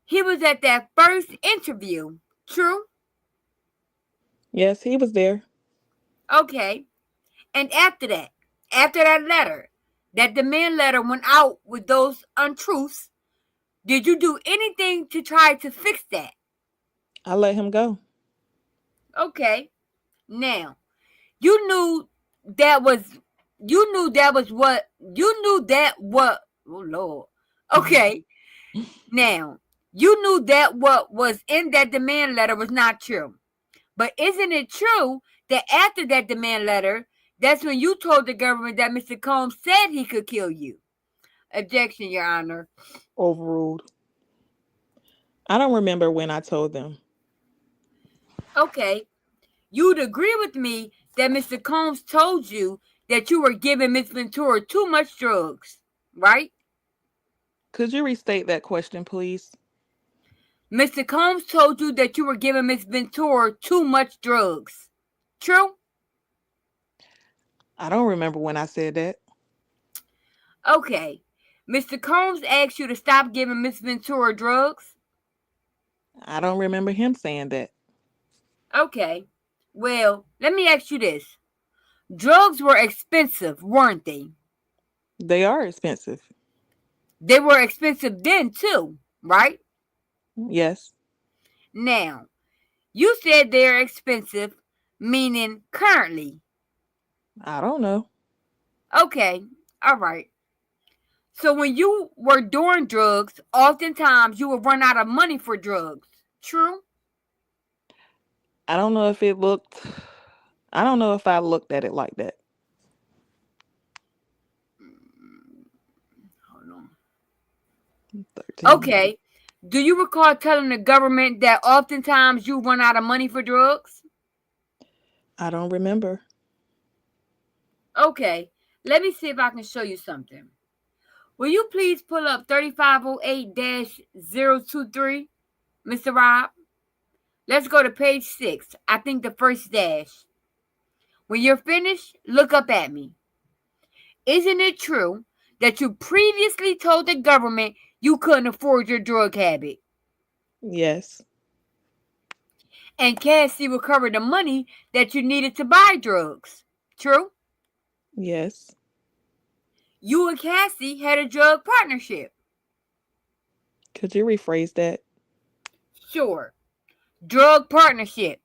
he was at that first interview. True? Yes, he was there. Okay. And after that letter, that demand letter went out with those untruths, did you do anything to try to fix that? I let him go. Okay. Now, you knew that was oh Lord. Okay. Now, you knew that what was in that demand letter was not true. But isn't it true that after that demand letter, that's when you told the government that Mr. Combs said he could kill you? Objection, Your Honor. Overruled. I don't remember when I told them. Okay. You'd agree with me that Mr. Combs told you that you were giving Miss Ventura too much drugs, right? Could you restate that question, please? Mr. Combs told you that you were giving Miss Ventura too much drugs. True? I don't remember when I said that. Okay. Mr. Combs asked you to stop giving Miss Ventura drugs? I don't remember him saying that. Okay. Well, let me ask you this. Drugs were expensive, weren't they? They are expensive. They were expensive then too, right? Yes. Now, you said they're expensive, meaning currently. I don't know. Okay, all right. So when you were doing drugs, oftentimes you would run out of money for drugs. True? I don't know if I looked at it like that. Hold on. 13. Okay. Do you recall telling the government that oftentimes you run out of money for drugs? I don't remember. Okay. Let me see if I can show you something. Will you please pull up 3508-023, Mr. Rob? Let's go to page 6. I think the first dash. When you're finished, look up at me. Isn't it true that you previously told the government you couldn't afford your drug habit? Yes. And Cassie recovered the money that you needed to buy drugs. True? Yes. You and Cassie had a drug partnership. Could you rephrase that? Sure. Drug partnership,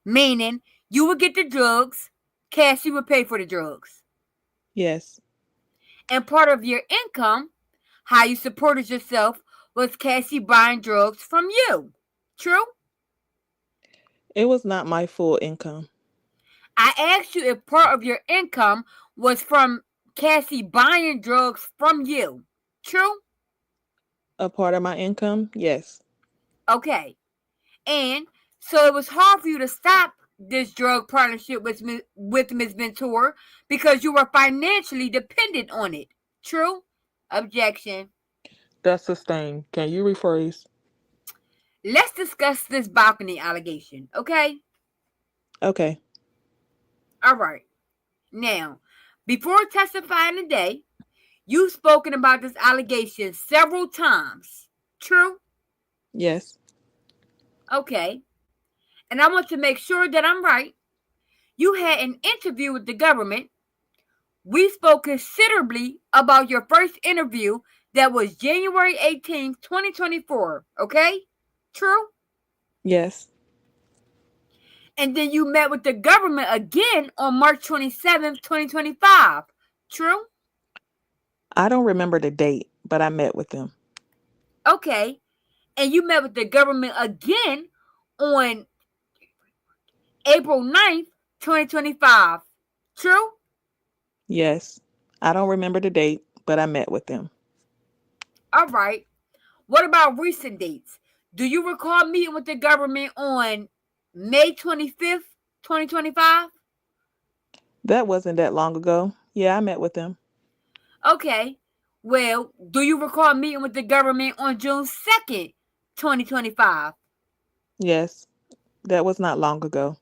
meaning You would get the drugs. Cassie would pay for the drugs. Yes. And part of your income, how you supported yourself, was Cassie buying drugs from you. True? It was not my full income. I asked you if part of your income was from Cassie buying drugs from you. True? A part of my income? Yes. Okay. And so it was hard for you to stop this drug partnership with Ms. Ventura because you were financially dependent on it. True? Objection. That's sustained. Can you rephrase? Let's discuss this balcony allegation, okay? Okay. All right. Now, before testifying today, you've spoken about this allegation several times. True? Yes. Okay. And I want to make sure that I'm right. You had an interview with the government. We spoke considerably about your first interview that was January 18th, 2024. Okay? True? Yes. And then you met with the government again on March 27th, 2025. True? I don't remember the date, but I met with them. Okay. And you met with the government again on April 9th, 2025. True? Yes. I don't remember the date, but I met with them. All right. What about recent dates? Do you recall meeting with the government on May 25th, 2025? That wasn't that long ago. Yeah, I met with them. Okay. Well, do you recall meeting with the government on June 2nd, 2025? Yes. That was not long ago.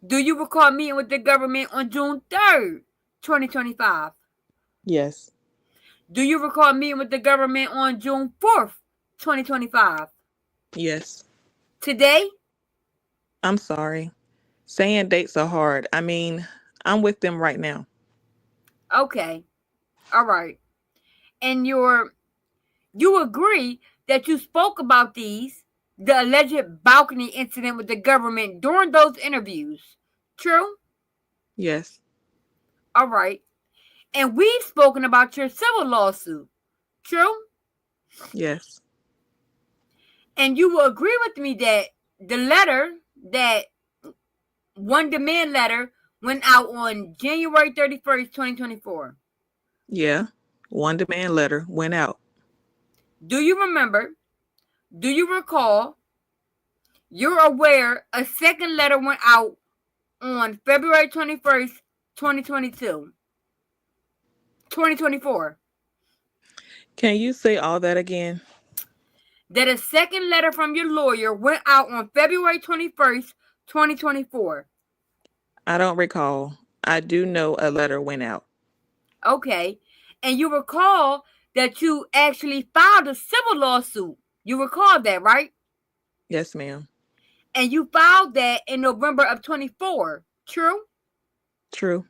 Do you recall meeting with the government on June 3rd, 2025? Yes. Do you recall meeting with the government on June 4th, 2025? Yes. Today? I'm sorry. Saying dates are hard. I mean, I'm with them right now. Okay. All right. And you agree that you spoke about the alleged balcony incident with the government during those interviews. True? Yes. All right. And we've spoken about your civil lawsuit. True? Yes. And you will agree with me that the letter, that one demand letter, went out on January 31st, 2024. Yeah. One demand letter went out. Do you remember? Do you recall? You're aware a second letter went out on February 21st, 2022. 2024. Can you say all that again? That a second letter from your lawyer went out on February 21st, 2024. I don't recall. I do know a letter went out. Okay. And you recall that you actually filed a civil lawsuit. You recall that, right? Yes, ma'am. And you filed that in November of 24. True? True.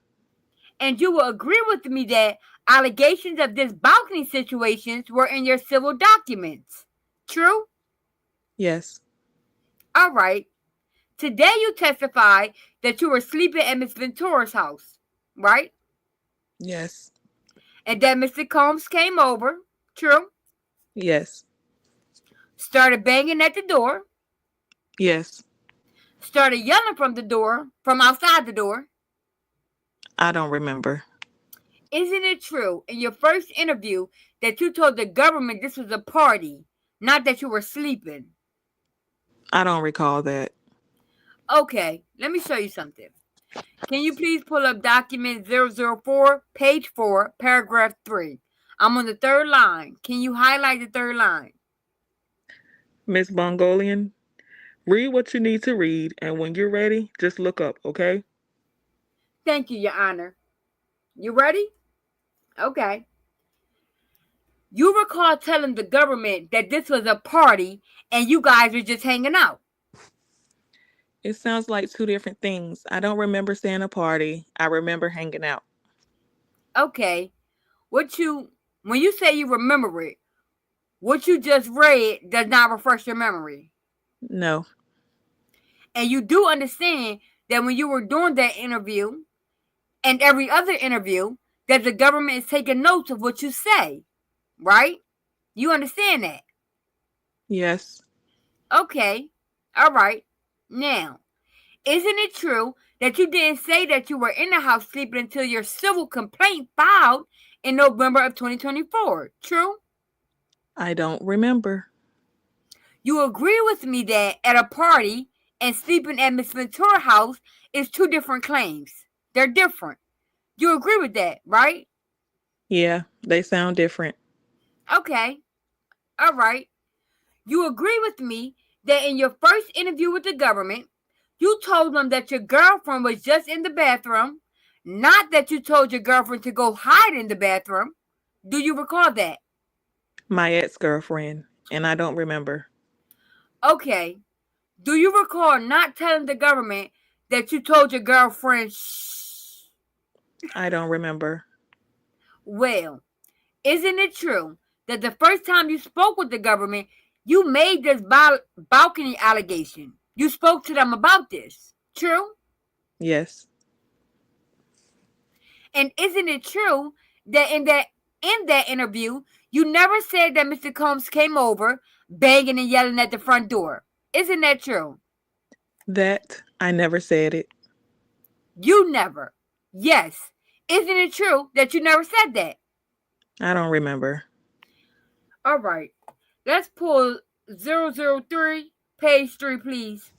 And you will agree with me that allegations of this balcony situations were in your civil documents. True? Yes. All right. Today you testified that you were sleeping at Miss Ventura's house, right? Yes. And that Mr. Combs came over. True? Yes. Started banging at the door. Yes. Started yelling from outside the door. I don't remember. Isn't it true in your first interview that you told the government this was a party, not that you were sleeping? I don't recall that. Okay, let me show you something. Can you please pull up document 004, page 4, paragraph 3? I'm on the third line. Can you highlight the third line? Miss Mongolian, read what you need to read, and when you're ready, just look up, okay? Thank you, Your Honor. You ready? Okay. You recall telling the government that this was a party and you guys were just hanging out. It sounds like two different things. I don't remember saying a party. I remember hanging out. Okay. When you say you remember it, what you just read does not refresh your memory. No. And you do understand that when you were doing that interview and every other interview, that the government is taking notes of what you say, right? You understand that? Yes. Okay. All right. Now, isn't it true that you didn't say that you were in the house sleeping until your civil complaint filed in November of 2024? True? I don't remember. You agree with me that at a party and sleeping at Miss Ventura's house is two different claims. They're different. You agree with that, right? Yeah, they sound different. Okay. All right. You agree with me that in your first interview with the government, you told them that your girlfriend was just in the bathroom, not that you told your girlfriend to go hide in the bathroom. Do you recall that? My ex-girlfriend, and I don't remember. Okay. Do you recall not telling the government that you told your girlfriend, shh? I don't remember. Well, isn't it true that the first time you spoke with the government, you made this balcony allegation? You spoke to them about this. True? Yes. And isn't it true that in that interview, you never said that Mr. Combs came over banging and yelling at the front door? Isn't that true? That I never said it. You never. Yes. Isn't it true that you never said that? I don't remember. All right. Let's pull 003, page 3, please.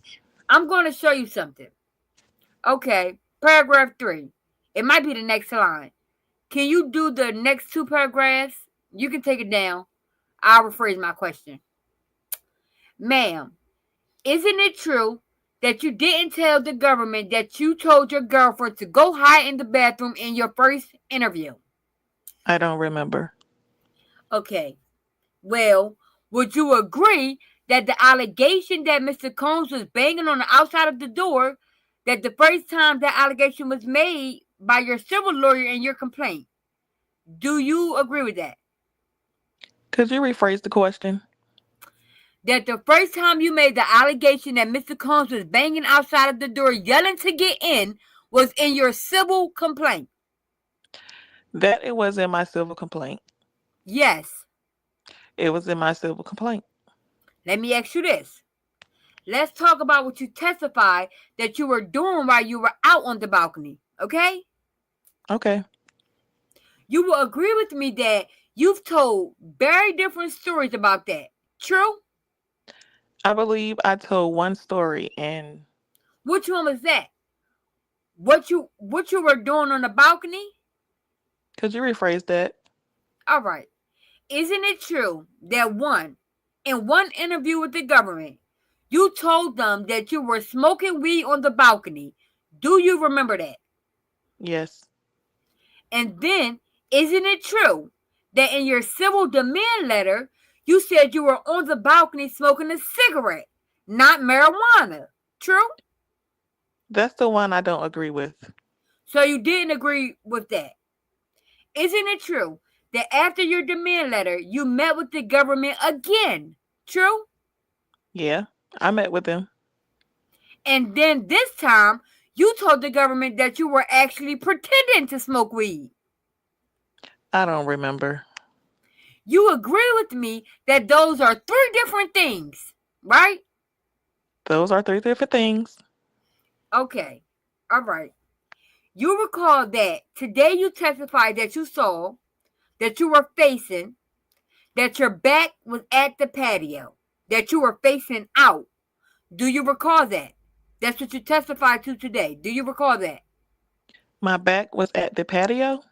I'm going to show you something. Okay. Paragraph 3. It might be the next line. Can you do the next two paragraphs? You can take it down. I'll rephrase my question. Ma'am, isn't it true that you didn't tell the government that you told your girlfriend to go hide in the bathroom in your first interview? I don't remember. Okay. Well, would you agree that the allegation that Mr. Combs was banging on the outside of the door, that the first time that allegation was made by your civil lawyer in your complaint, do you agree with that? Could you rephrase the question? That the first time you made the allegation that Mr. Combs was banging outside of the door yelling to get in was in your civil complaint? That it was in my civil complaint. Yes. It was in my civil complaint. Let me ask you this. Let's talk about what you testified that you were doing while you were out on the balcony, okay? Okay. You will agree with me that you've told very different stories about that. True? I believe I told one story, and Which one was that? What you were doing on the balcony? could you rephrase that? All right. Isn't it true that in one interview with the government, you told them that you were smoking weed on the balcony? Do you remember that? Yes. And then, isn't it true that in your civil demand letter, you said you were on the balcony smoking a cigarette, not marijuana? True? That's the one I don't agree with. So you didn't agree with that. Isn't it true that after your demand letter, you met with the government again? True? Yeah, I met with them. And then this time, you told the government that you were actually pretending to smoke weed. I don't remember. You agree with me that those are three different things, right? Those are three different things. Okay. All right. You recall that today you testified that you saw, that you were facing, that your back was at the patio, that you were facing out. Do you recall that? That's what you testified to today. Do you recall that? My back was at the patio?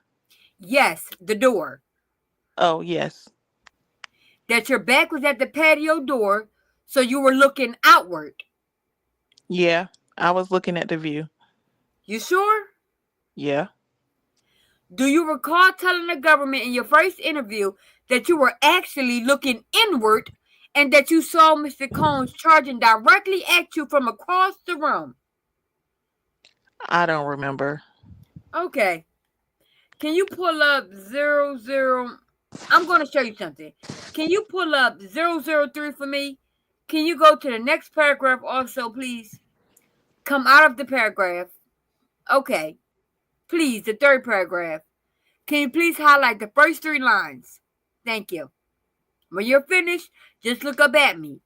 Yes, the door. Oh, yes. That your back was at the patio door, so you were looking outward. Yeah, I was looking at the view. You sure? Yeah. Do you recall telling the government in your first interview that you were actually looking inward and that you saw Mr. Combs charging directly at you from across the room? I don't remember. Okay. Can you pull up 00? I'm going to show you something. Can you pull up 003 for me? Can you go to the next paragraph also, please? come out of the paragraph. Okay. Please, the third paragraph. Can you please highlight the first 3 lines? Thank you. When you're finished, just look up at me.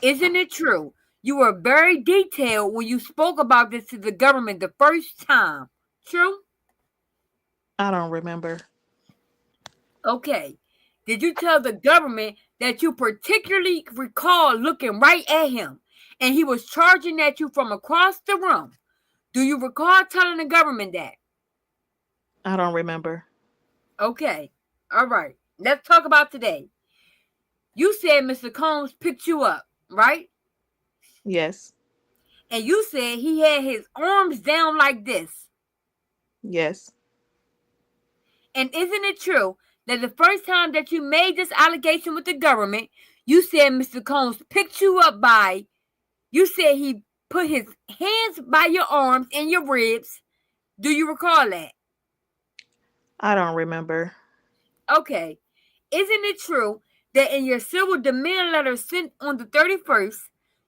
Isn't it true? You were very detailed when you spoke about this to the government the first time. True? I don't remember. Okay. Did you tell the government that you particularly recall looking right at him and he was charging at you from across the room? Do you recall telling the government that? I don't remember. Okay. All right. Let's talk about today. You said Mr. Combs picked you up, right? Yes. And you said he had his arms down like this. Yes. And isn't it true that the first time that you made this allegation with the government, you said Mr. Combs picked you up you said he put his hands by your arms and your ribs. Do you recall that? I don't remember. Okay. Isn't it true that in your civil demand letter sent on the 31st,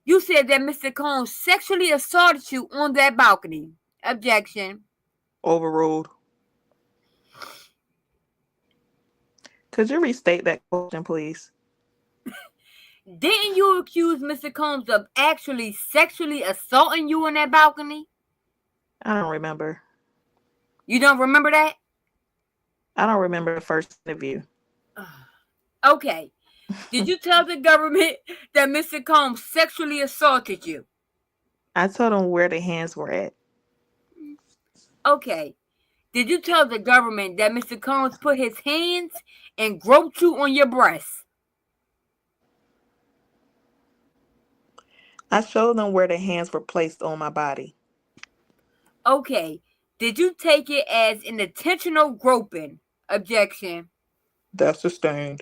you said that Mr. Combs sexually assaulted you on that balcony? Objection. Overruled. Could you restate that question, please? Didn't you accuse Mr. Combs of actually sexually assaulting you on that balcony? I don't remember. You don't remember that? I don't remember the first interview. Okay. Did you tell the government that Mr. Combs sexually assaulted you? I told him where the hands were at. Okay. Did you tell the government that Mr. Combs put his hands and groped you on your breast? I showed them where the hands were placed on my body. Okay. Did you take it as an intentional groping? Objection. That's sustained.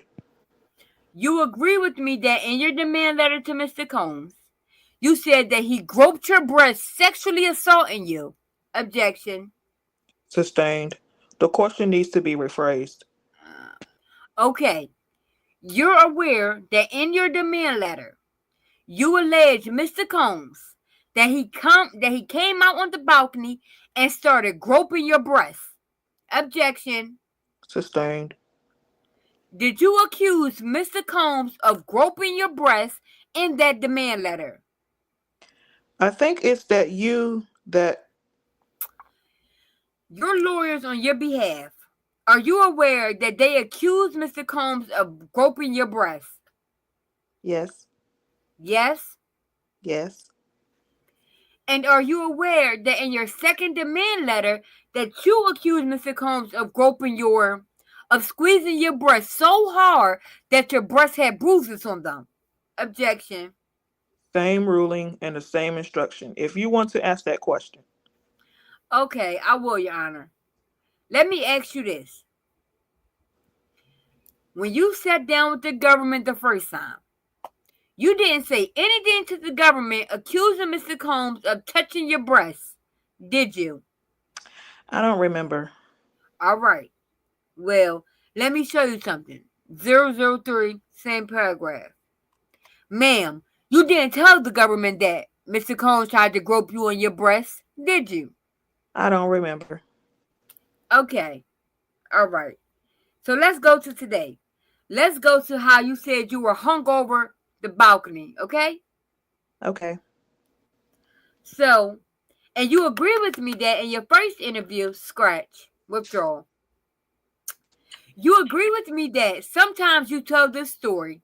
You agree with me that in your demand letter to Mr. Combs, you said that he groped your breast, sexually assaulting you. Objection. Sustained. The question needs to be rephrased. Okay. You're aware that in your demand letter, you allege Mr. Combs that he came out on the balcony and started groping your breast. Objection. Sustained. Did you accuse Mr. Combs of groping your breast in that demand letter? I think it's that your lawyers on your behalf, are you aware that they accused Mr. Combs of groping your breast? Yes. Yes? Yes. And are you aware that in your second demand letter that you accused Mr. Combs of squeezing your breast so hard that your breast had bruises on them? Objection. Same ruling and the same instruction. If you want to ask that question. Okay, I will, Your Honor. Let me ask you this. When you sat down with the government the first time, you didn't say anything to the government accusing Mr. Combs of touching your breast, did you? I don't remember. All right. Well, let me show you something. 003, same paragraph. Ma'am, you didn't tell the government that Mr. Combs tried to grope you on your breast, did you? I don't remember. Okay. All right. So let's go to today. Let's go to how you said you were hung over the balcony, okay? Okay. So, and you agree with me that in your first interview, withdrawal. You agree with me that sometimes you tell this story.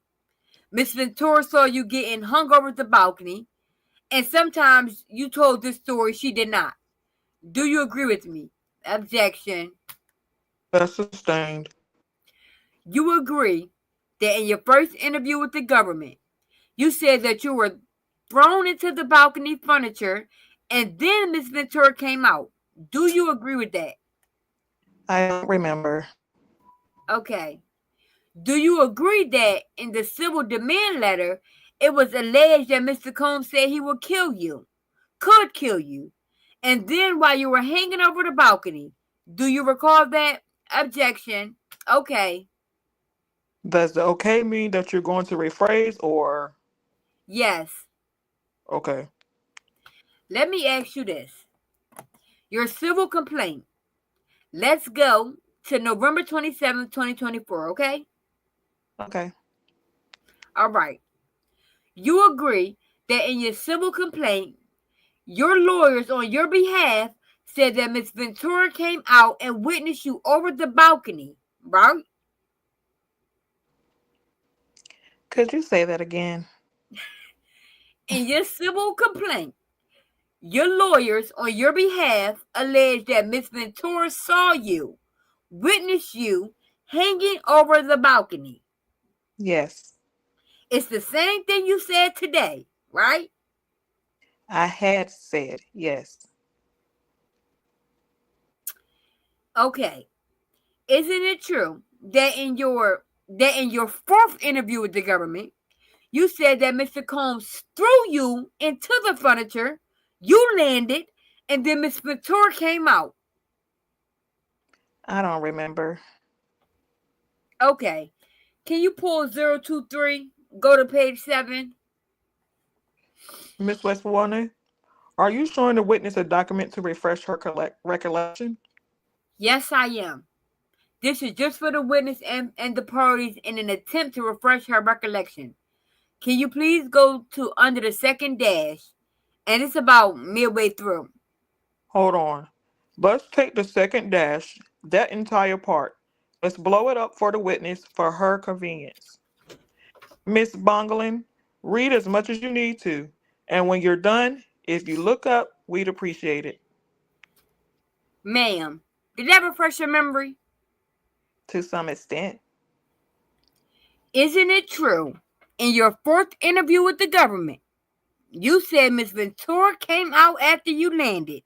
Miss Ventura saw you getting hung over the balcony, and sometimes you told this story she did not. Do you agree with me? Objection. That's sustained. You agree that in your first interview with the government, you said that you were thrown into the balcony furniture and then Miss Ventura came out. Do you agree with that? I don't remember. Okay. Do you agree that in the civil demand letter, it was alleged that Mr. Combs said he would kill you, could kill you, and then while you were hanging over the balcony? Do you recall that? Objection. Okay. Does the okay mean that you're going to rephrase or? Yes. Okay. Let me ask you this. Your civil complaint. Let's go to November 27th, 2024, okay? Okay. All right. You agree that in your civil complaint, your lawyers on your behalf said that Miss Ventura came out and witnessed you over the balcony, right? Could you say that again? In your civil complaint, your lawyers on your behalf allege that Miss Ventura saw you, witnessed you hanging over the balcony. Yes. It's the same thing you said today, right? I had said yes. Okay. Isn't it true that in your fourth interview with the government, you said that Mr. Combs threw you into the furniture, you landed, and then Miss Ventura came out? I don't remember. Okay. Can you pull 023? Go to page 7. Miss Westmoreland, are you showing the witness a document to refresh her recollection? Yes, I am. This is just for the witness and the parties in an attempt to refresh her recollection. Can you please go to under the second dash? And it's about midway through. Hold on. Let's take the second dash, that entire part. Let's blow it up for the witness for her convenience. Miss Bonglin, read as much as you need to. And when you're done, if you look up, we'd appreciate it. Ma'am, did that refresh your memory? To some extent. Isn't it true? In your fourth interview with the government, you said Miss Ventura came out after you landed.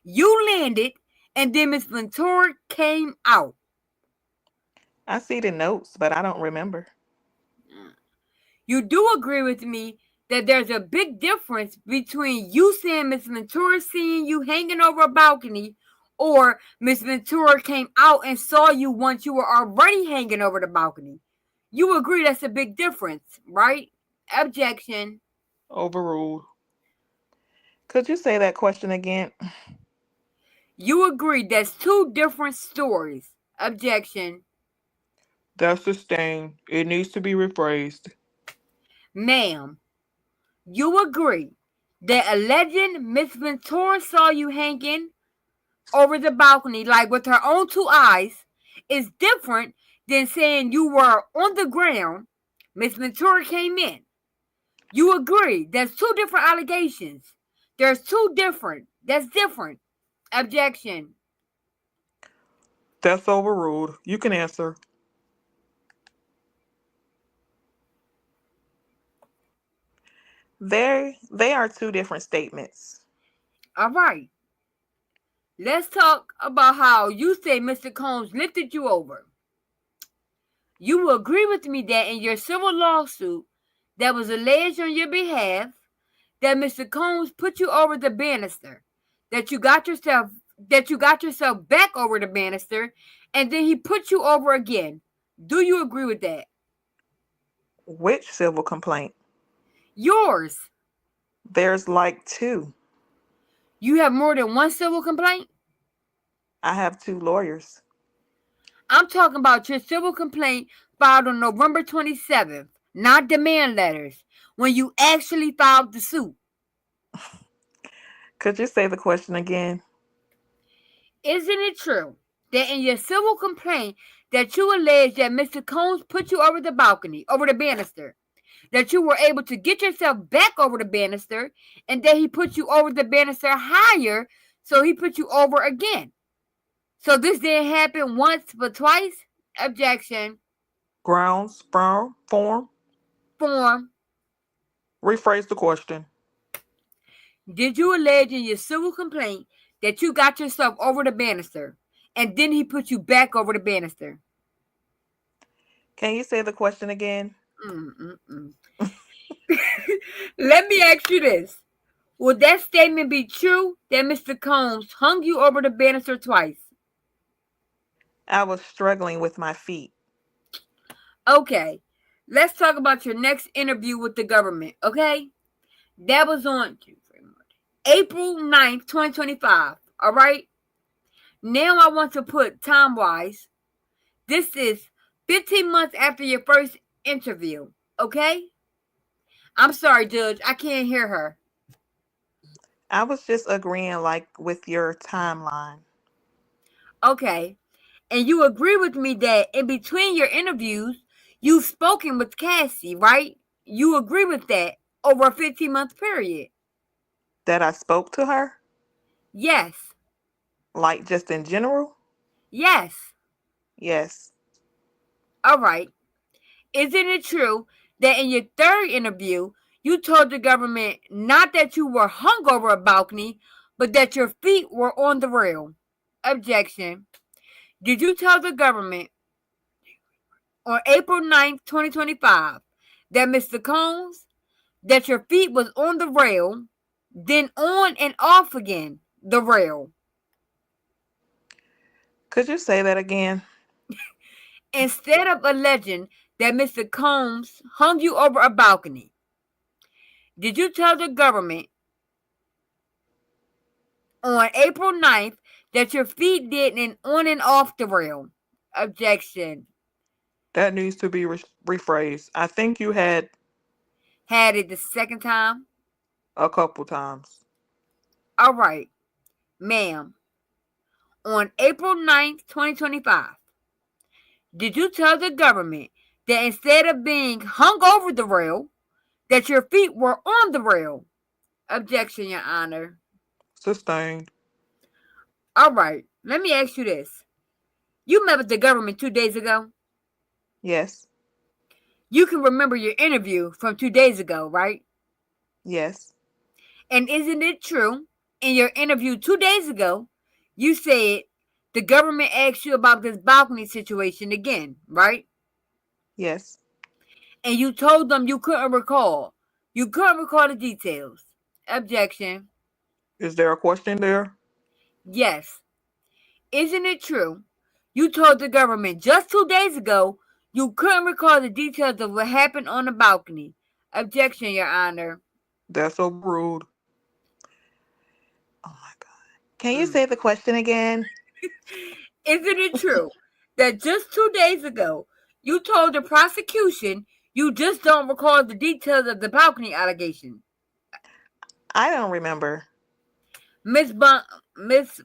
You landed, and then Miss Ventura came out. I see the notes, but I don't remember. You do agree with me that there's a big difference between you saying Miss Ventura seeing you hanging over a balcony, or Miss Ventura came out and saw you once you were already hanging over the balcony. You agree that's a big difference, right? Objection. Overruled. Could you say that question again? You agree that's two different stories. Objection. That's sustained. It needs to be rephrased. Ma'am, you agree that alleged Miss Ventura saw you hanging over the balcony, like with her own two eyes, is different than saying you were on the ground. Miss Ventura came in. You agree there's two different allegations. There's two different. That's different. Objection. That's overruled. You can answer. They are two different statements. All right. Let's talk about how you say Mr. Combs lifted you over. You will agree with me that in your civil lawsuit that was alleged on your behalf, that Mr. Combs put you over the banister, that you got yourself back over the banister, and then he put you over again. Do you agree with that? Which civil complaint? Yours. There's like two. You have more than one civil complaint? I have two lawyers. I'm talking about your civil complaint filed on November 27th, not demand letters, when you actually filed the suit. Could you say the question again? Isn't it true that in your civil complaint that you allege that Mr. Combs put you over the balcony, over the banister, that you were able to get yourself back over the banister, and that he put you over the banister higher, so he put you over again? So this didn't happen once but twice? Objection. Grounds, form. Form. Rephrase the question. Did you allege in your civil complaint that you got yourself over the banister, and then he put you back over the banister? Can you say the question again? Let me ask you this. Would that statement be true that Mr. Combs hung you over the banister twice? I was struggling with my feet. Okay. Let's talk about your next interview with the government, okay? That was on April 9th, 2025. All right? Now I want to put time-wise. This is 15 months after your first interview. Okay? I'm sorry, Judge. I can't hear her. I was just agreeing like with your timeline. Okay. And you agree with me that in between your interviews, you've spoken with Cassie, right? You agree with that over a 15-month period. That I spoke to her? Yes. Like just in general? Yes. Yes. All right. Isn't it true that in your third interview, you told the government not that you were hung over a balcony, but that your feet were on the rail? Objection. Did you tell the government on April 9th, 2025, that Mr. Combs, that your feet was on the rail, then on and off again the rail? Could you say that again? Instead of alleging that Mr. Combs hung you over a balcony, did you tell the government on April 9th that your feet didn't on and off the rail? Objection. That needs to be rephrased. I think you had Had it the second time? a couple times. All right, ma'am. On April 9th, 2025, did you tell the government that instead of being hung over the rail, that your feet were on the rail? Objection, Your Honor. Sustained. All right, let me ask you this. You met with the government 2 days ago? Yes. You can remember your interview from 2 days ago, right? Yes. And isn't it true, in your interview 2 days ago, you said the government asked you about this balcony situation again, right? Yes. And you told them you couldn't recall. You couldn't recall the details. Objection. Is there a question there? Yes. Isn't it true? You told the government just 2 days ago you couldn't recall the details of what happened on the balcony. Objection, Your Honor. That's overruled. Oh my God. Can you Mm. say the question again? Isn't it true that just 2 days ago you told the prosecution you just don't recall the details of the balcony allegation? I don't remember. Miss Bongolan, Miss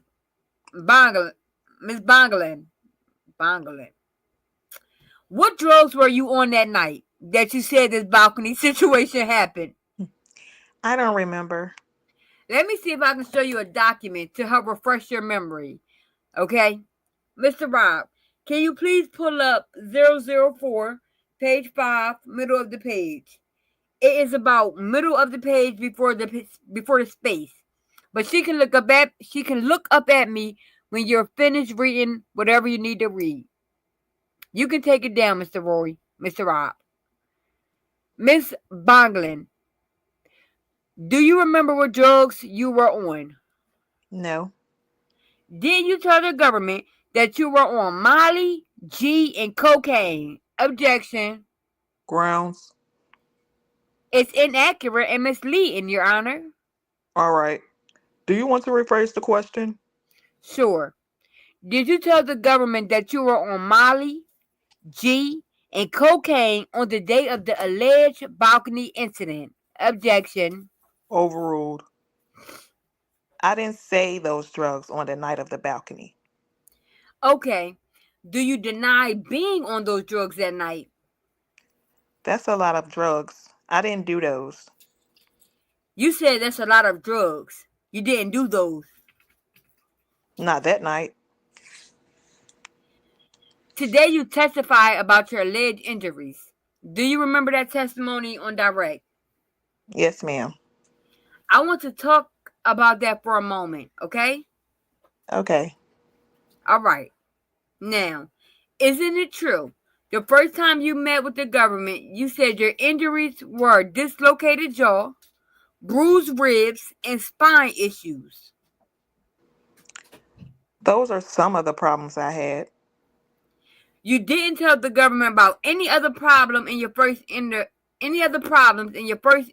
Bongolan, Bongolan. What drugs were you on that night that you said this balcony situation happened? I don't remember. Let me see if I can show you a document to help refresh your memory. Okay? Mr. Rob, can you please pull up 004, page 5, middle of the page? It is about middle of the page before the space. But she can look up at me when you're finished reading whatever you need to read. You can take it down, Mr. Roy, Mr. Rob. Miss Bonglin, do you remember what drugs you were on? No. Did you tell the government that you were on Molly, G, and cocaine? Objection. Grounds. It's inaccurate and misleading, Your Honor. All right. Do you want to rephrase the question? Sure. Did you tell the government that you were on Molly, G, and cocaine on the day of the alleged balcony incident? Objection. Overruled. I didn't say those drugs on the night of the balcony. Okay. Do you deny being on those drugs that night? That's a lot of drugs. I didn't do those. You said that's a lot of drugs. You didn't do those. Not that night. Today you testify about your alleged injuries. Do you remember that testimony on direct? Yes, ma'am. I want to talk about that for a moment, okay? Okay. All right. Now, isn't it true? The first time you met with the government, you said your injuries were dislocated jaw, bruised ribs, and spine issues. Those are some of the problems I had. You didn't tell the government about any other problems in your first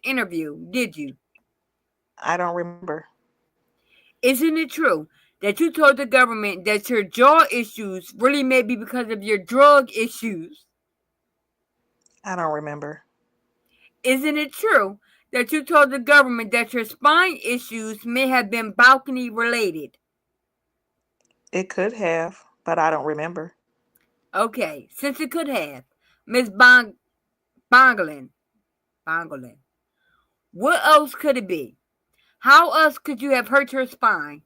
interview, did you? I don't remember. Isn't it true that you told the government that your jaw issues really may be because of your drug issues? I don't remember. Isn't it true that you told the government that your spine issues may have been balcony related? It could have, but I don't remember. Okay, since it could have, Miss Bongolin, what else could it be? How else could you have hurt your spine?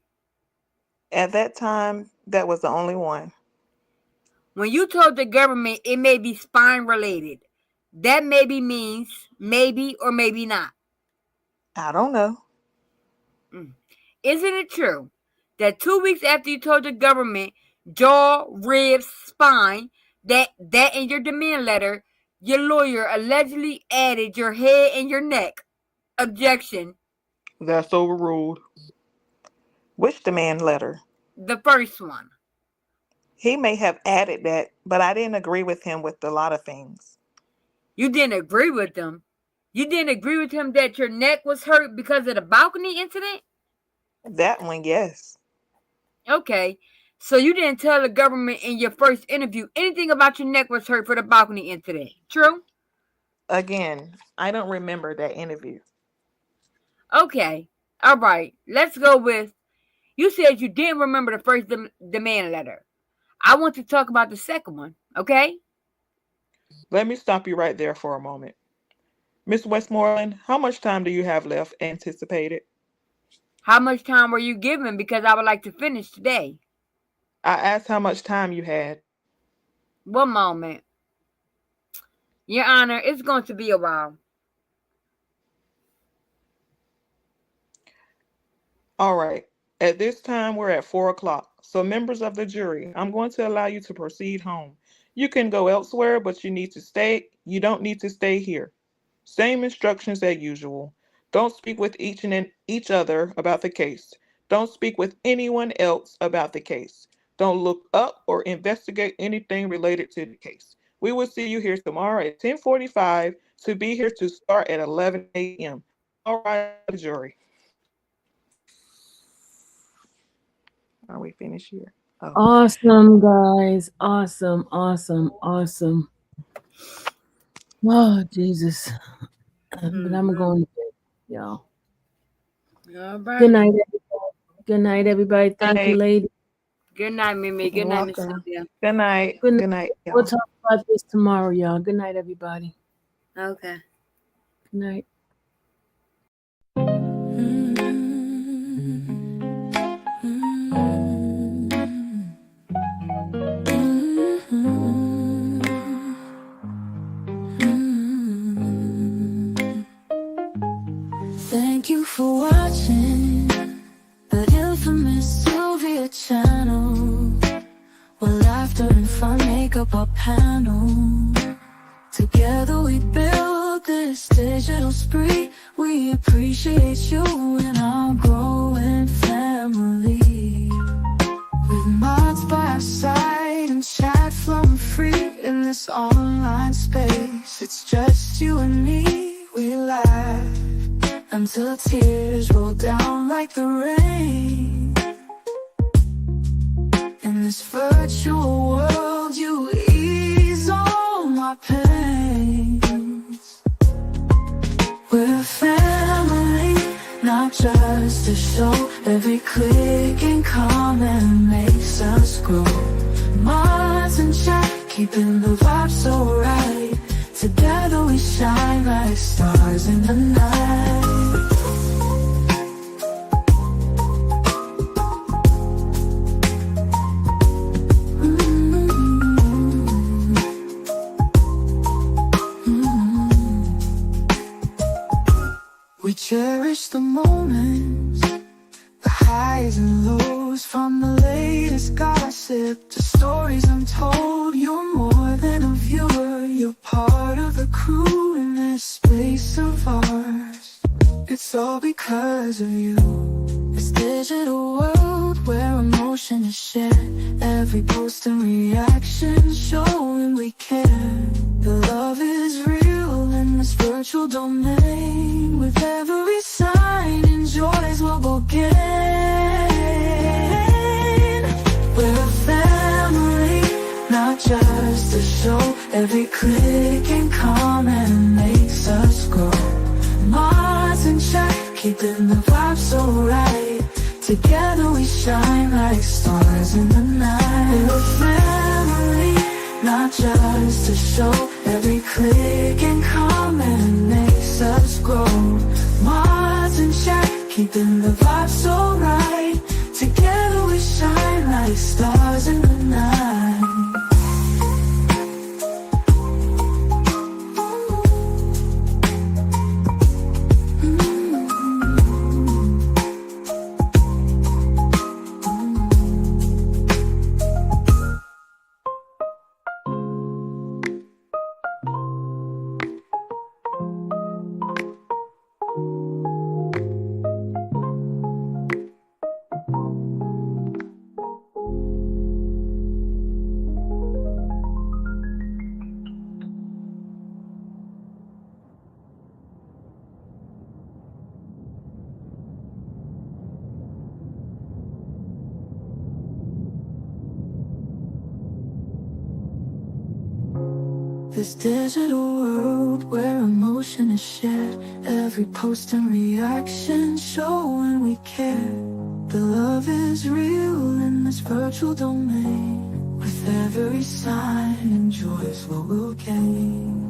At that time, that was the only one. When you told the government it may be spine related, that maybe means maybe or maybe not. I don't know. Isn't it true that 2 weeks after you told the government jaw, ribs, spine, that in your demand letter, your lawyer allegedly added your head and your neck? Objection. That's overruled. Which demand letter? The first one. He may have added that, but I didn't agree with him with a lot of things. You didn't agree with them? You didn't agree with him that your neck was hurt because of the balcony incident? That one, yes. Okay, so you didn't tell the government in your first interview anything about your neck was hurt for the balcony incident, true? Again, I don't remember that interview. Okay, all right, let's go with, you said you didn't remember the first demand letter. I want to talk about the second one, okay? Let me stop you right there for a moment. Miss Westmoreland, how much time do you have left anticipated? How much time were you given? Because I would like to finish today. I asked how much time you had. One moment. Your Honor, it's going to be a while. All right. At this time, we're at 4 o'clock. So members of the jury, I'm going to allow you to proceed home. You can go elsewhere, but you don't need to stay here. Same instructions as usual. Don't speak with each other about the case. Don't speak with anyone else about the case. Don't look up or investigate anything related to the case. We will see you here tomorrow at 10:45 to be here to start at 11 a.m. All right, jury. Are we finished here? Oh. Awesome, guys. Awesome. Oh, Jesus. But I'm going to bed, y'all. All right. Good night, everybody. Good night, everybody. Thank you, lady. Good night, Mimi. Good night, Miss Sylvia. Good night. Good night. We'll talk about this tomorrow, y'all. Good night, everybody. Okay. Good night. Thank you for watching the infamous Sylvia channel, where laughter and fun make up our panel. Together we build this digital spree. We appreciate you and our growing family. With mods by our side and chat flowing free in this online space. It's just you and me, we laugh until tears roll down like the rain. In this virtual world, you ease all my pains. We're a family, not just a show. Every click and comment makes us grow. Mods and chat, keeping the vibe so right. Together we shine like stars in the night. We cherish the moments, the highs and lows, from the latest gossip to stories untold. You're more than a viewer, you're part of the crew in this space of ours. It's all because of you. This digital world where emotion is shared, every post and reaction showing we care. The love is real in this virtual domain. With every sign and joys we'll go get. Every click and comment makes us grow. Mars in check, keeping the vibe so right. Together we shine like stars in the night. We're a family, not just a show. Every click and comment makes us grow. Mars in check, keeping the vibe so right. Together we shine like stars in the night. This digital world where emotion is shared. Every post and reaction showing we care. The love is real in this virtual domain. With every sign, enjoy's what we'll gain.